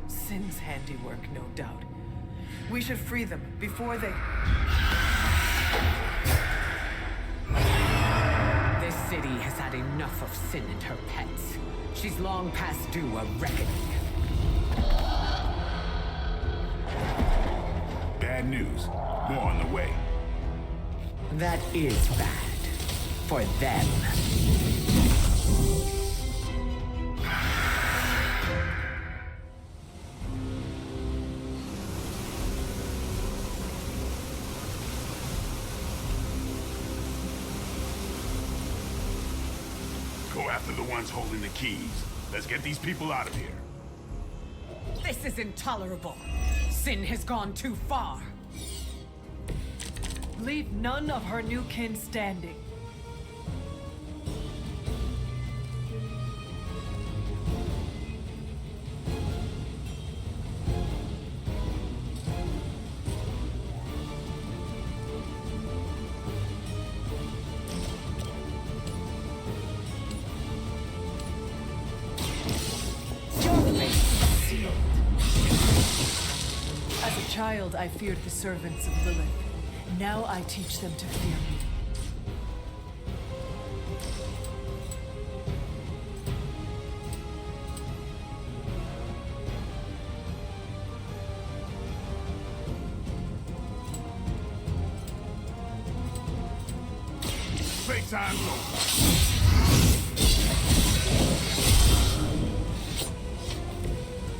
Sin's handiwork, no doubt. We should free them before they... This city has had enough of Sin and her pets. She's long past due a reckoning. Bad news. More on the way. That is bad. For them. Go after the ones holding the keys. Let's get these people out of here. This is intolerable. Sin has gone too far. Leave none of her new kin standing. child, I feared the servants of Lilith. Now I teach them to fear me. Playtime's over.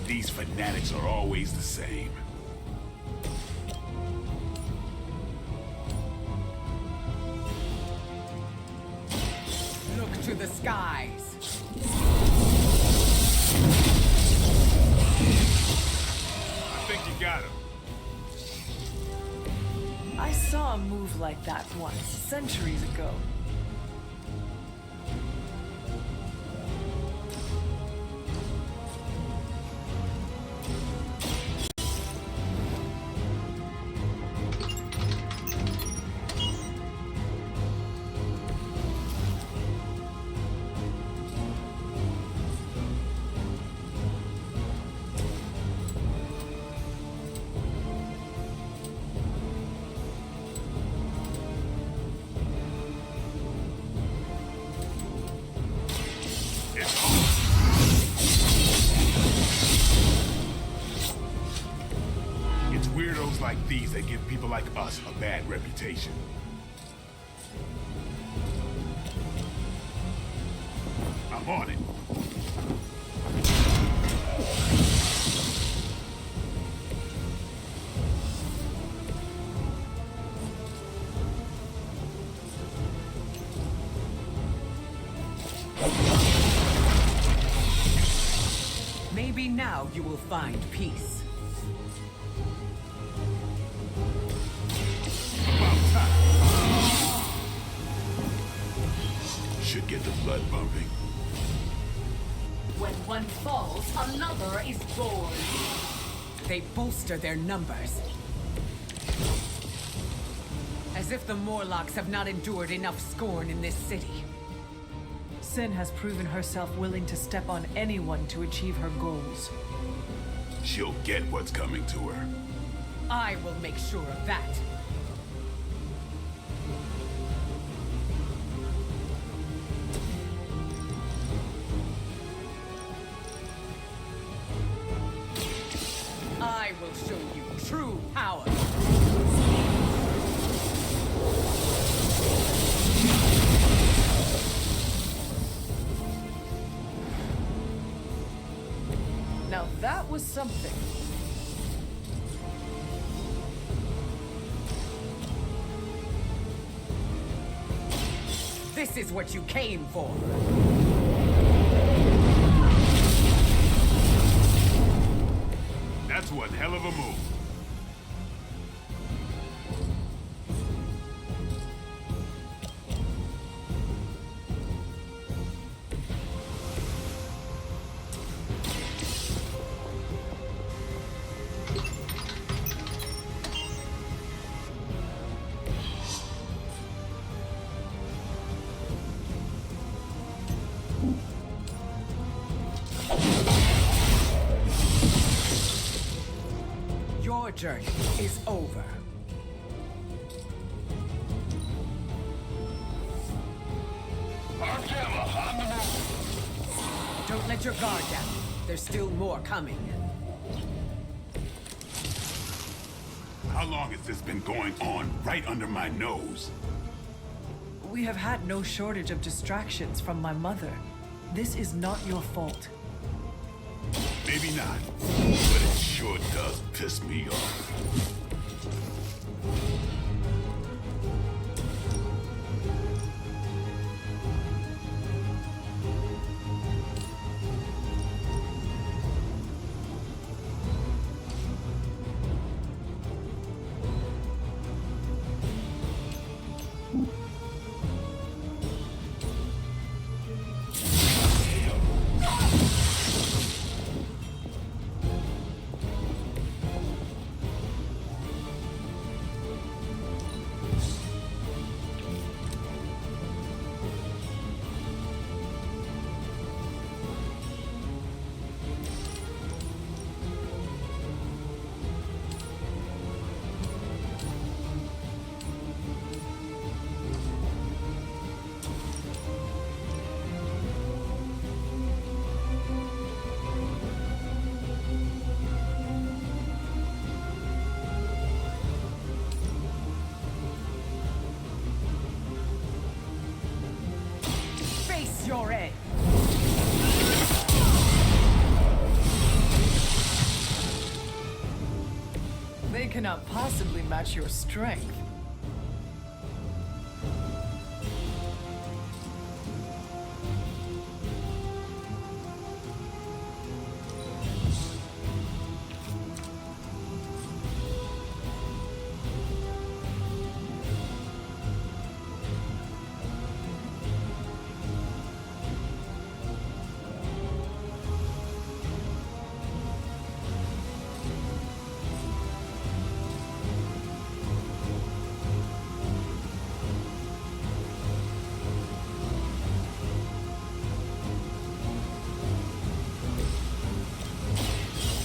These fanatics are always the same. Look to the skies. I think you got him. I saw a move like that once, centuries ago. It's weirdos like these that give people like us a bad reputation. I'm on it. Maybe now you will find peace. About time. Should get the blood pumping. When one falls, another is born. They bolster their numbers. As if the Morlocks have not endured enough scorn in this city. Sin has proven herself willing to step on anyone to achieve her goals. She'll get what's coming to her. I will make sure of that. I will show you true power. Now that was something. This is what you came for. That's one hell of a move. Your journey is over. Don't let your guard down. There's still more coming. How long has this been going on right under my nose? We have had no shortage of distractions from my mother. This is not your fault. Maybe not, but it sure does piss me off. Where's your egg? They cannot possibly match your strength.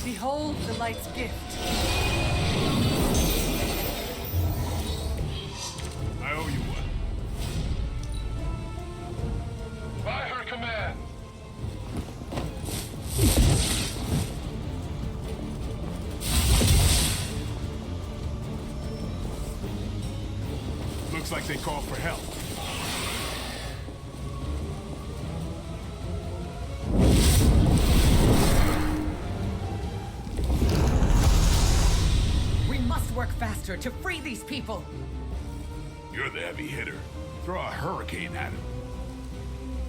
Behold the light's gift. I owe you one. By her command. Looks like they called for help. Work faster to free these people! You're the heavy hitter. Throw a hurricane at him.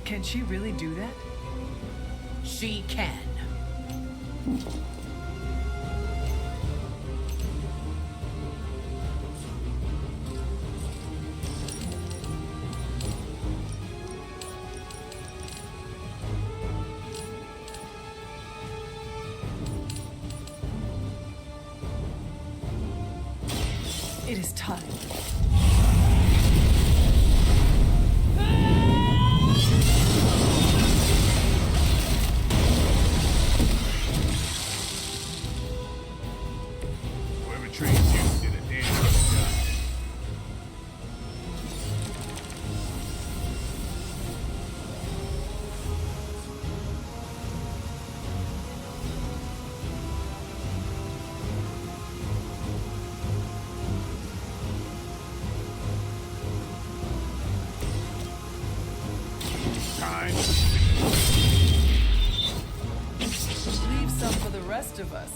Can she really do that? She can. It is time. Whoever trained you did a damn good job. Leave some for the rest of us.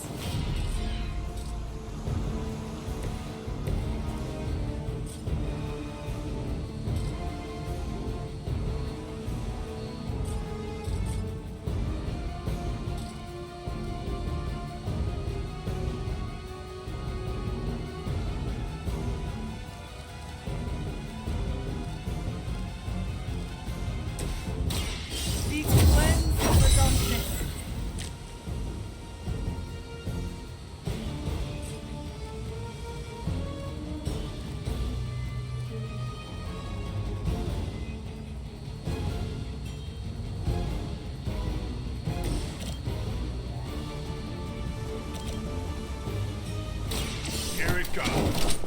Here it comes.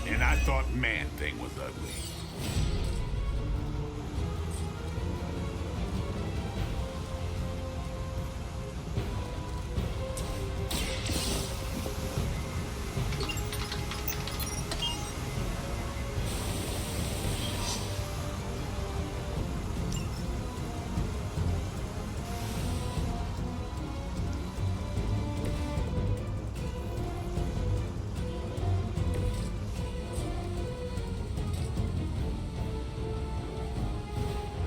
And I thought Man-Thing was ugly.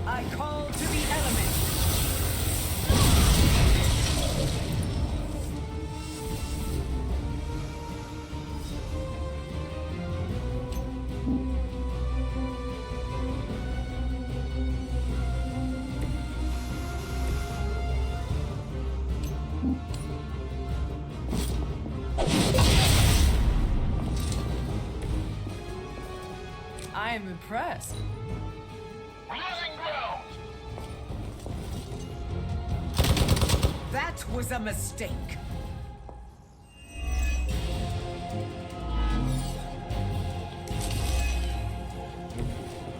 I call to the elements. I am impressed. Losing ground. That was a mistake.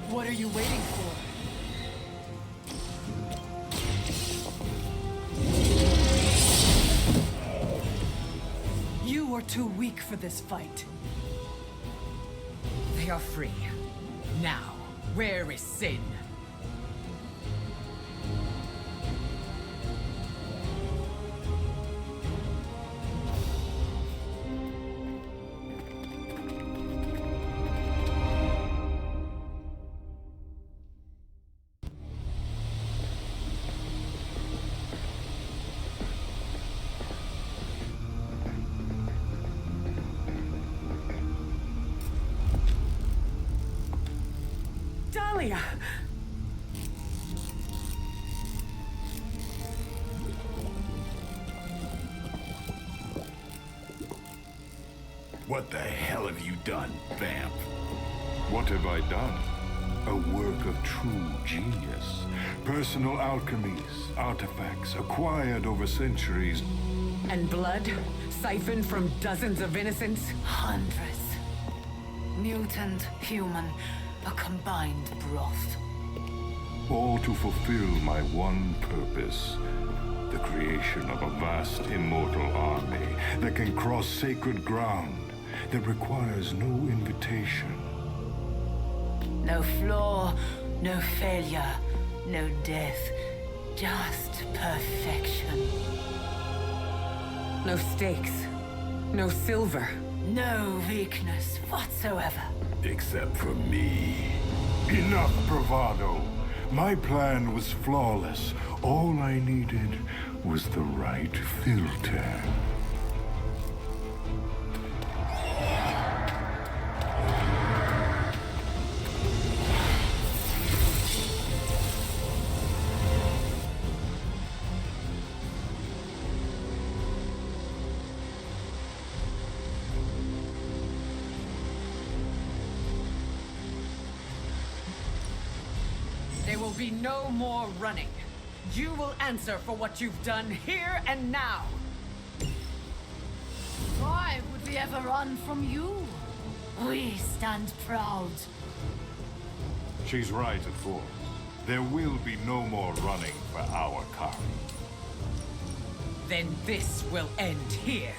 What are you waiting for? You are too weak for this fight. They are free. Now, where is Sin? Dahlia! What the hell have you done, vamp? What have I done? A work of true genius. Personal alchemies, artifacts acquired over centuries. And blood? Siphoned from dozens of innocents? Hundreds. Mutant, human, a combined broth. All to fulfill my one purpose. The creation of a vast immortal army that can cross sacred ground, that requires no invitation. No flaw, no failure, no death. Just perfection. No stakes. No silver. No weakness whatsoever. Except for me. Enough bravado. My plan was flawless. All I needed was the right filter. There will be no more running. You will answer for what you've done here and now. Why would we ever run from you? We stand proud. She's right, of course. There will be no more running for our kind. Then this will end here.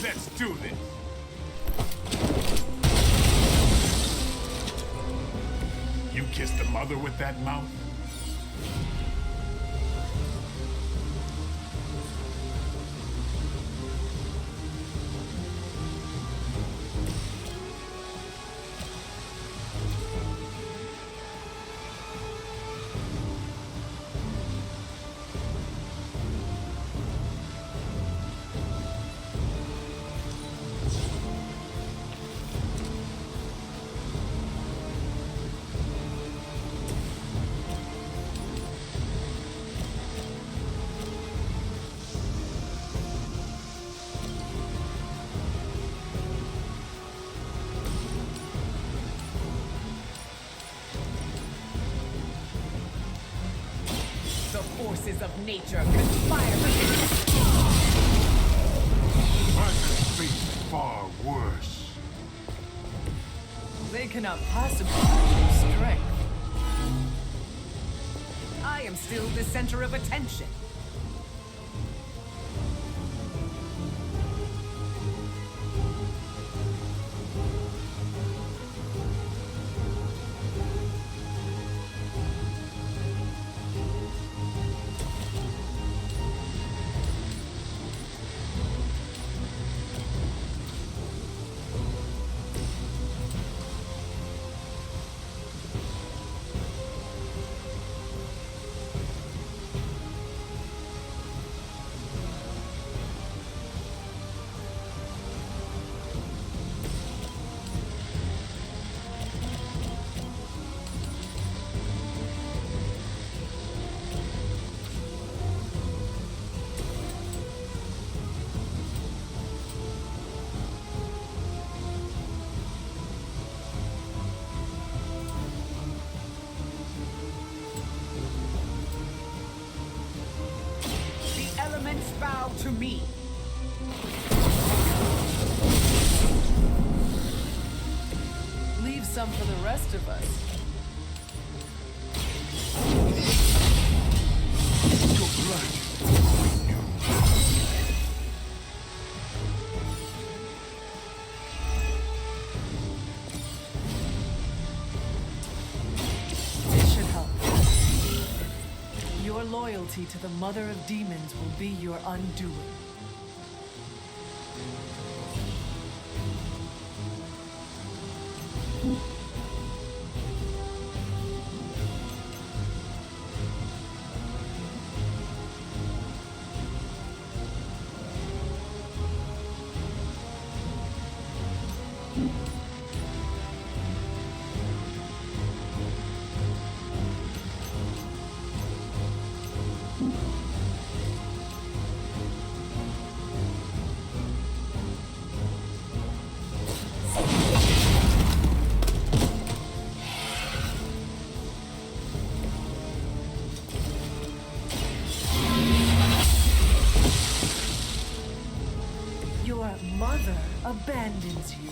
Let's do this! You kissed the mother with that mouth? The forces of nature conspire against us. I can face far worse. They cannot possibly have your strength. I am still the center of attention. Bow to me. Leave some for the rest of us. Your blood. This should help. Your loyalty to the Mother of Demons will be your undoing. Mother abandons you.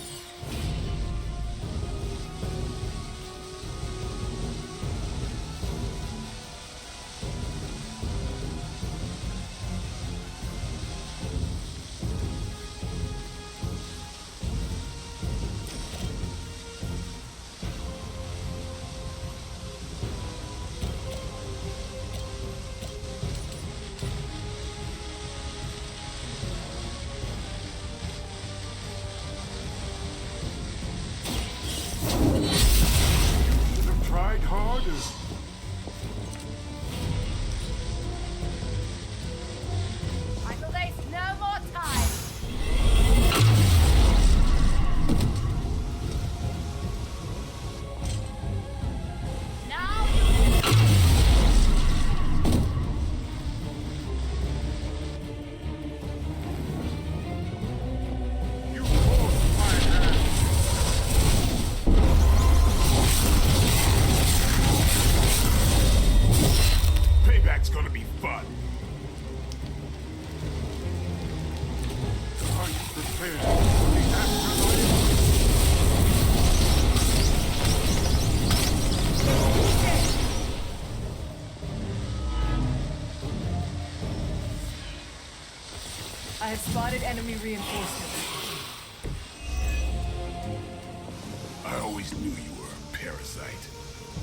I have spotted enemy reinforcements. I always knew you were a parasite.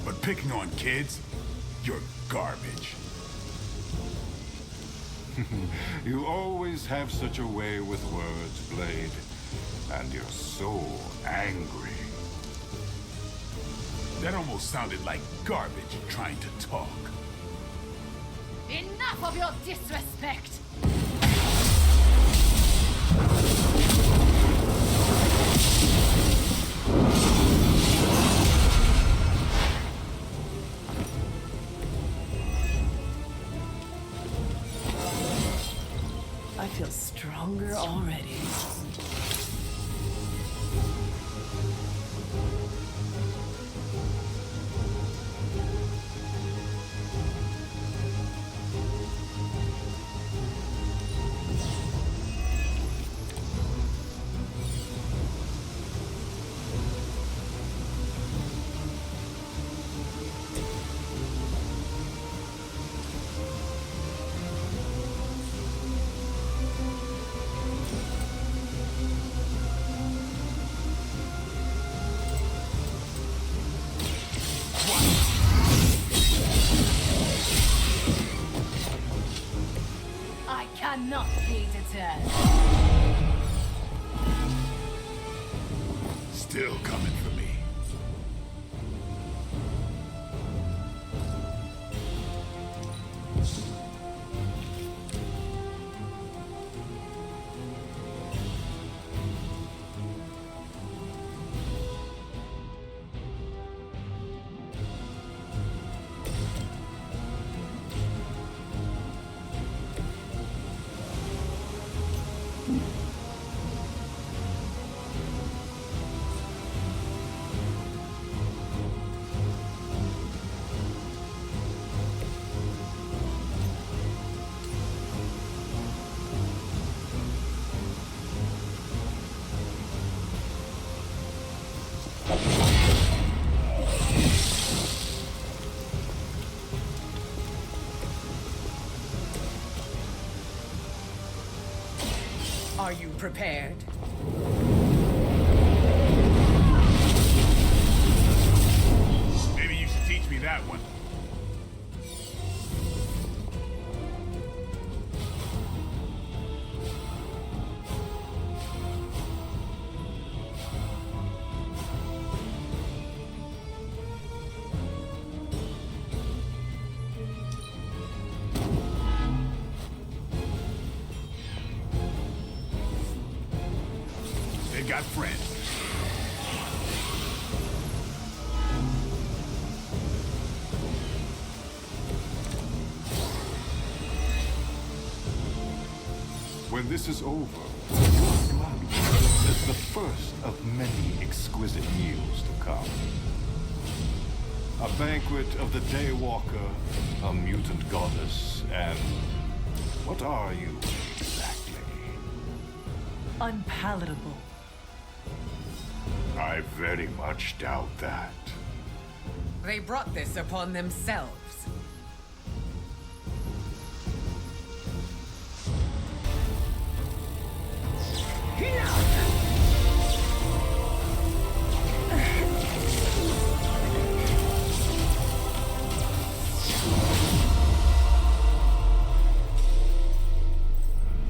But picking on kids? You're garbage. You always have such a way with words, Blade. And you're so angry. That almost sounded like garbage trying to talk. Enough of your disrespect! I feel stronger already. cannot be deterred. Still coming for me. Are you prepared? Maybe you should teach me that one. They got friends. When this is over, your blood is the first of many exquisite meals to come. A banquet of the Daywalker, a mutant goddess, and what are you exactly? Unpalatable. I very much doubt that. They brought this upon themselves.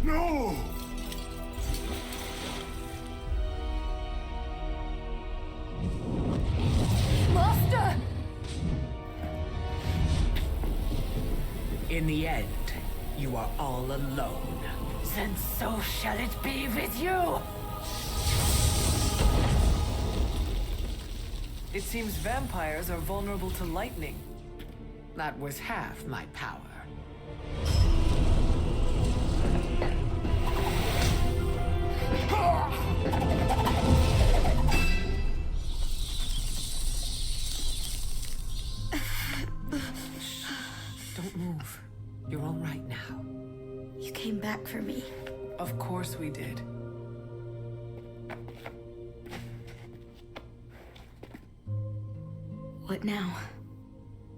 No! Master! In the end, you are all alone. Then so shall it be with you! It seems vampires are vulnerable to lightning. That was half my power. Don't move. You're all right now. You came back for me. Of course we did. What now?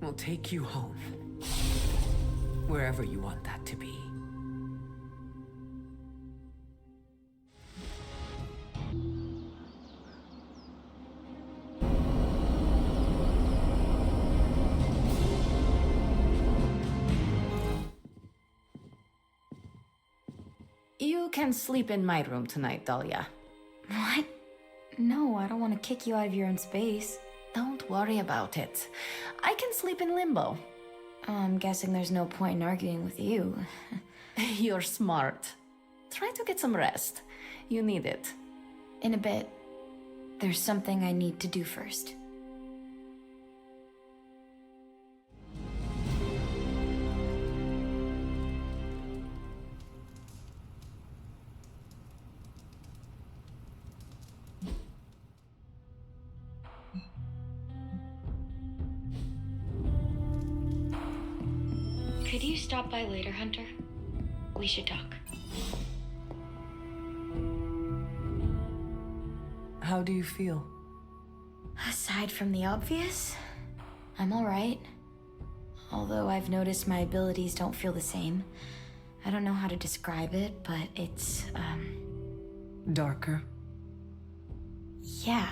We'll take you home. Wherever you want that to be. You can sleep in my room tonight, Dahlia. What? No, I don't want to kick you out of your own space. Don't worry about it. I can sleep in limbo. I'm guessing there's no point in arguing with you. You're smart. Try to get some rest. You need it. In a bit. There's something I need to do first. Could you stop by later, Hunter? We should talk. How do you feel? Aside from the obvious, I'm alright. Although I've noticed my abilities don't feel the same. I don't know how to describe it, but it's, Darker. yeah.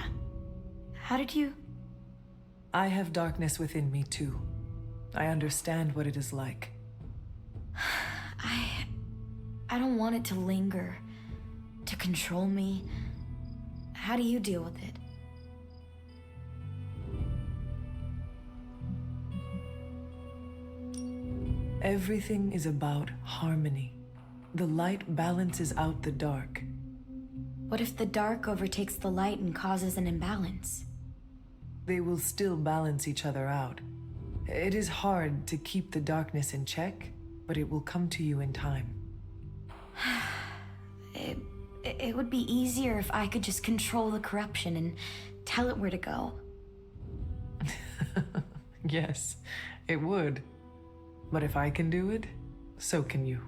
How did you... I have darkness within me too. I understand what it is like. I don't want it to linger, to control me. How do you deal with it? Everything is about harmony. The light balances out the dark. What if the dark overtakes the light and causes an imbalance? They will still balance each other out. It is hard to keep the darkness in check, but it will come to you in time. It would be easier if I could just control the corruption and tell it where to go. Yes, it would. But if I can do it, so can you.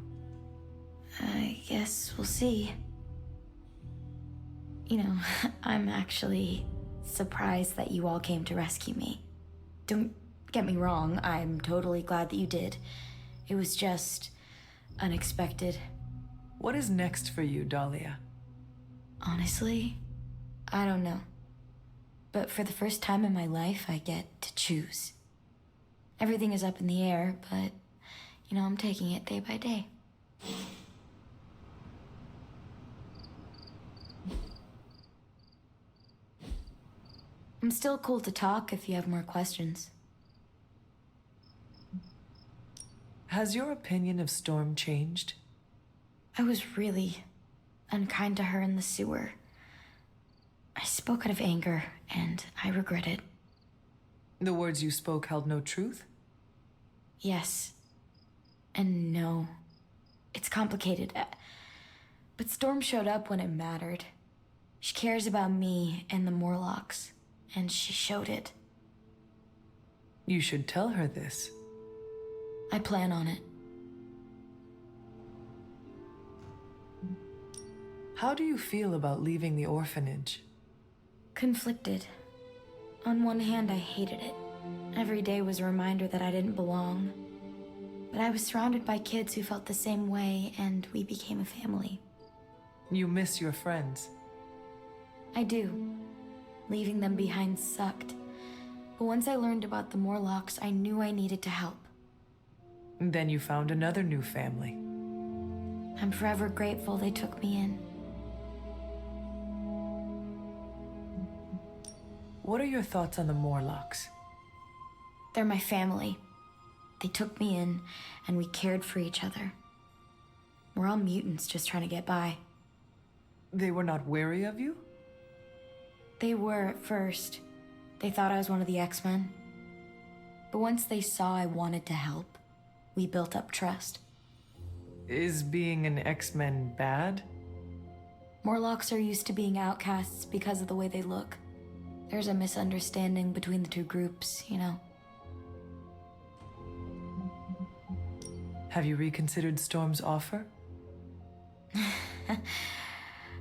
I guess we'll see. You know, I'm actually surprised that you all came to rescue me. Don't get me wrong, I'm totally glad that you did. It was just unexpected. What is next for you, Dahlia? Honestly, I don't know. But for the first time in my life, I get to choose. Everything is up in the air, but, you know, I'm taking it day by day. I'm still cool to talk if you have more questions. Has your opinion of Storm changed? I was really unkind to her in the sewer. I spoke out of anger, and I regret it. The words you spoke held no truth? Yes. And no. It's complicated. But Storm showed up when it mattered. She cares about me and the Morlocks, and she showed it. You should tell her this. I plan on it. How do you feel about leaving the orphanage? Conflicted. On one hand, I hated it. Every day was a reminder that I didn't belong. But I was surrounded by kids who felt the same way, and we became a family. You miss your friends. I do. Leaving them behind sucked. But once I learned about the Morlocks, I knew I needed to help. Then you found another new family. I'm forever grateful they took me in. What are your thoughts on the Morlocks? They're my family. They took me in, and we cared for each other. We're all mutants just trying to get by. They were not wary of you? They were at first. They thought I was one of the X-Men. But once they saw I wanted to help, we built up trust. Is being an X-Men bad? Morlocks are used to being outcasts because of the way they look. There's a misunderstanding between the two groups, you know. Have you reconsidered Storm's offer?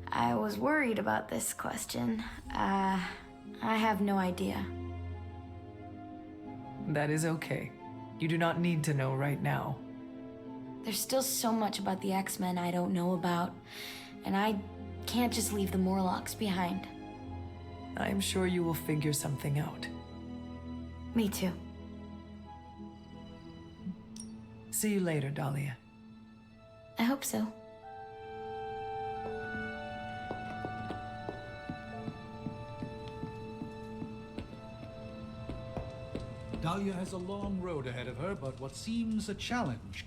I was worried about this question. I have no idea. That is okay. You do not need to know right now. There's still so much about the X-Men I don't know about, and I can't just leave the Morlocks behind. I am sure you will figure something out. Me too. See you later, Dahlia. I hope so. Dahlia has a long road ahead of her, but what seems a challenge.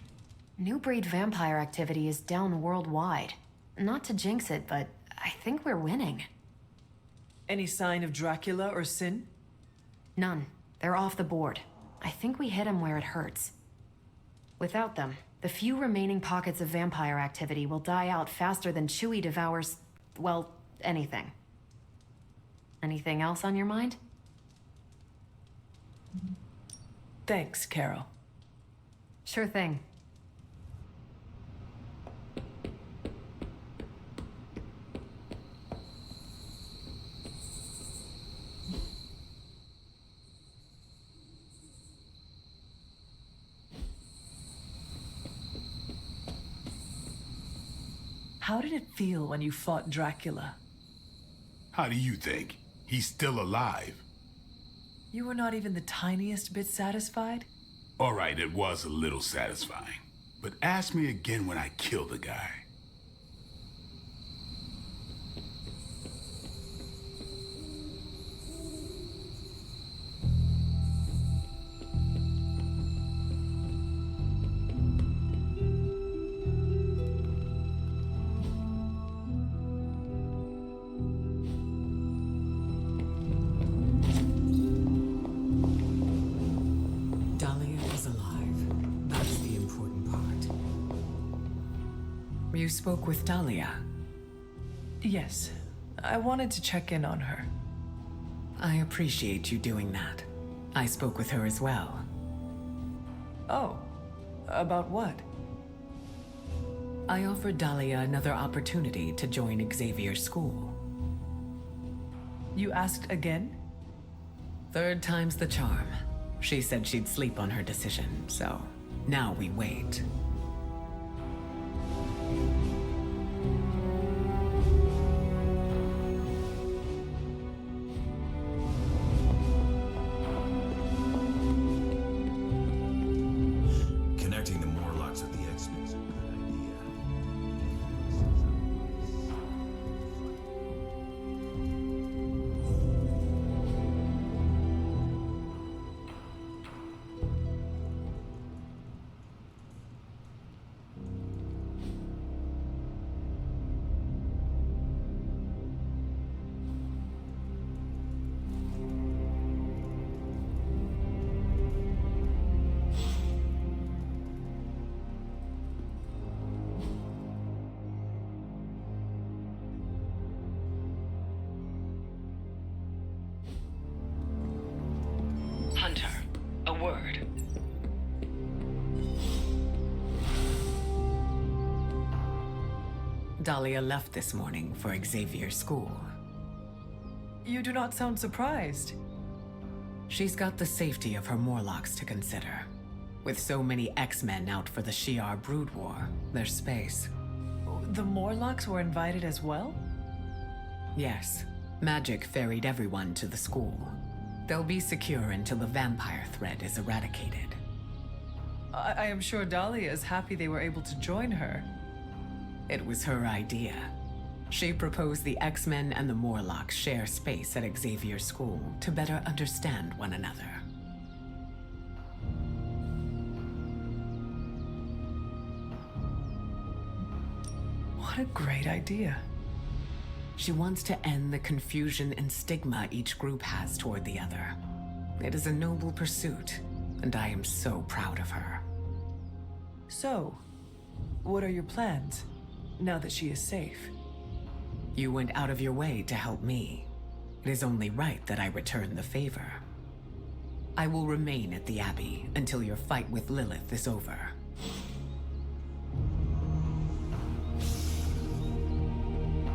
New breed vampire activity is down worldwide. Not to jinx it, but I think we're winning. Any sign of Dracula or Sin? None. They're off the board. I think we hit them where it hurts. Without them, the few remaining pockets of vampire activity will die out faster than Chewie devours, well, anything. Anything else on your mind? Thanks, Carol. Sure thing. How did it feel when you fought Dracula? How do you think? He's still alive. You were not even the tiniest bit satisfied? All right, it was a little satisfying. But ask me again when I kill the guy. You spoke with Dahlia. Yes, I wanted to check in on her. I appreciate you doing that. I spoke with her as well. Oh, about what? I offered Dahlia another opportunity to join Xavier's school. You asked again? Third time's the charm. She said she'd sleep on her decision, so now we wait. Connecting the Morlocks with the X-Men is a good idea. Hunter, a word. Dahlia left this morning for Xavier's school. You do not sound surprised. She's got the safety of her Morlocks to consider. With so many X-Men out for the Shi'ar Brood War, there's space. The Morlocks were invited as well? Yes. Magic ferried everyone to the school. They'll be secure until the vampire threat is eradicated. I am sure Dahlia is happy they were able to join her. It was her idea. She proposed the X-Men and the Morlocks share space at Xavier's school to better understand one another. What a great idea. She wants to end the confusion and stigma each group has toward the other. It is a noble pursuit, and I am so proud of her. So, what are your plans, now that she is safe? You went out of your way to help me. It is only right that I return the favor. I will remain at the Abbey until your fight with Lilith is over.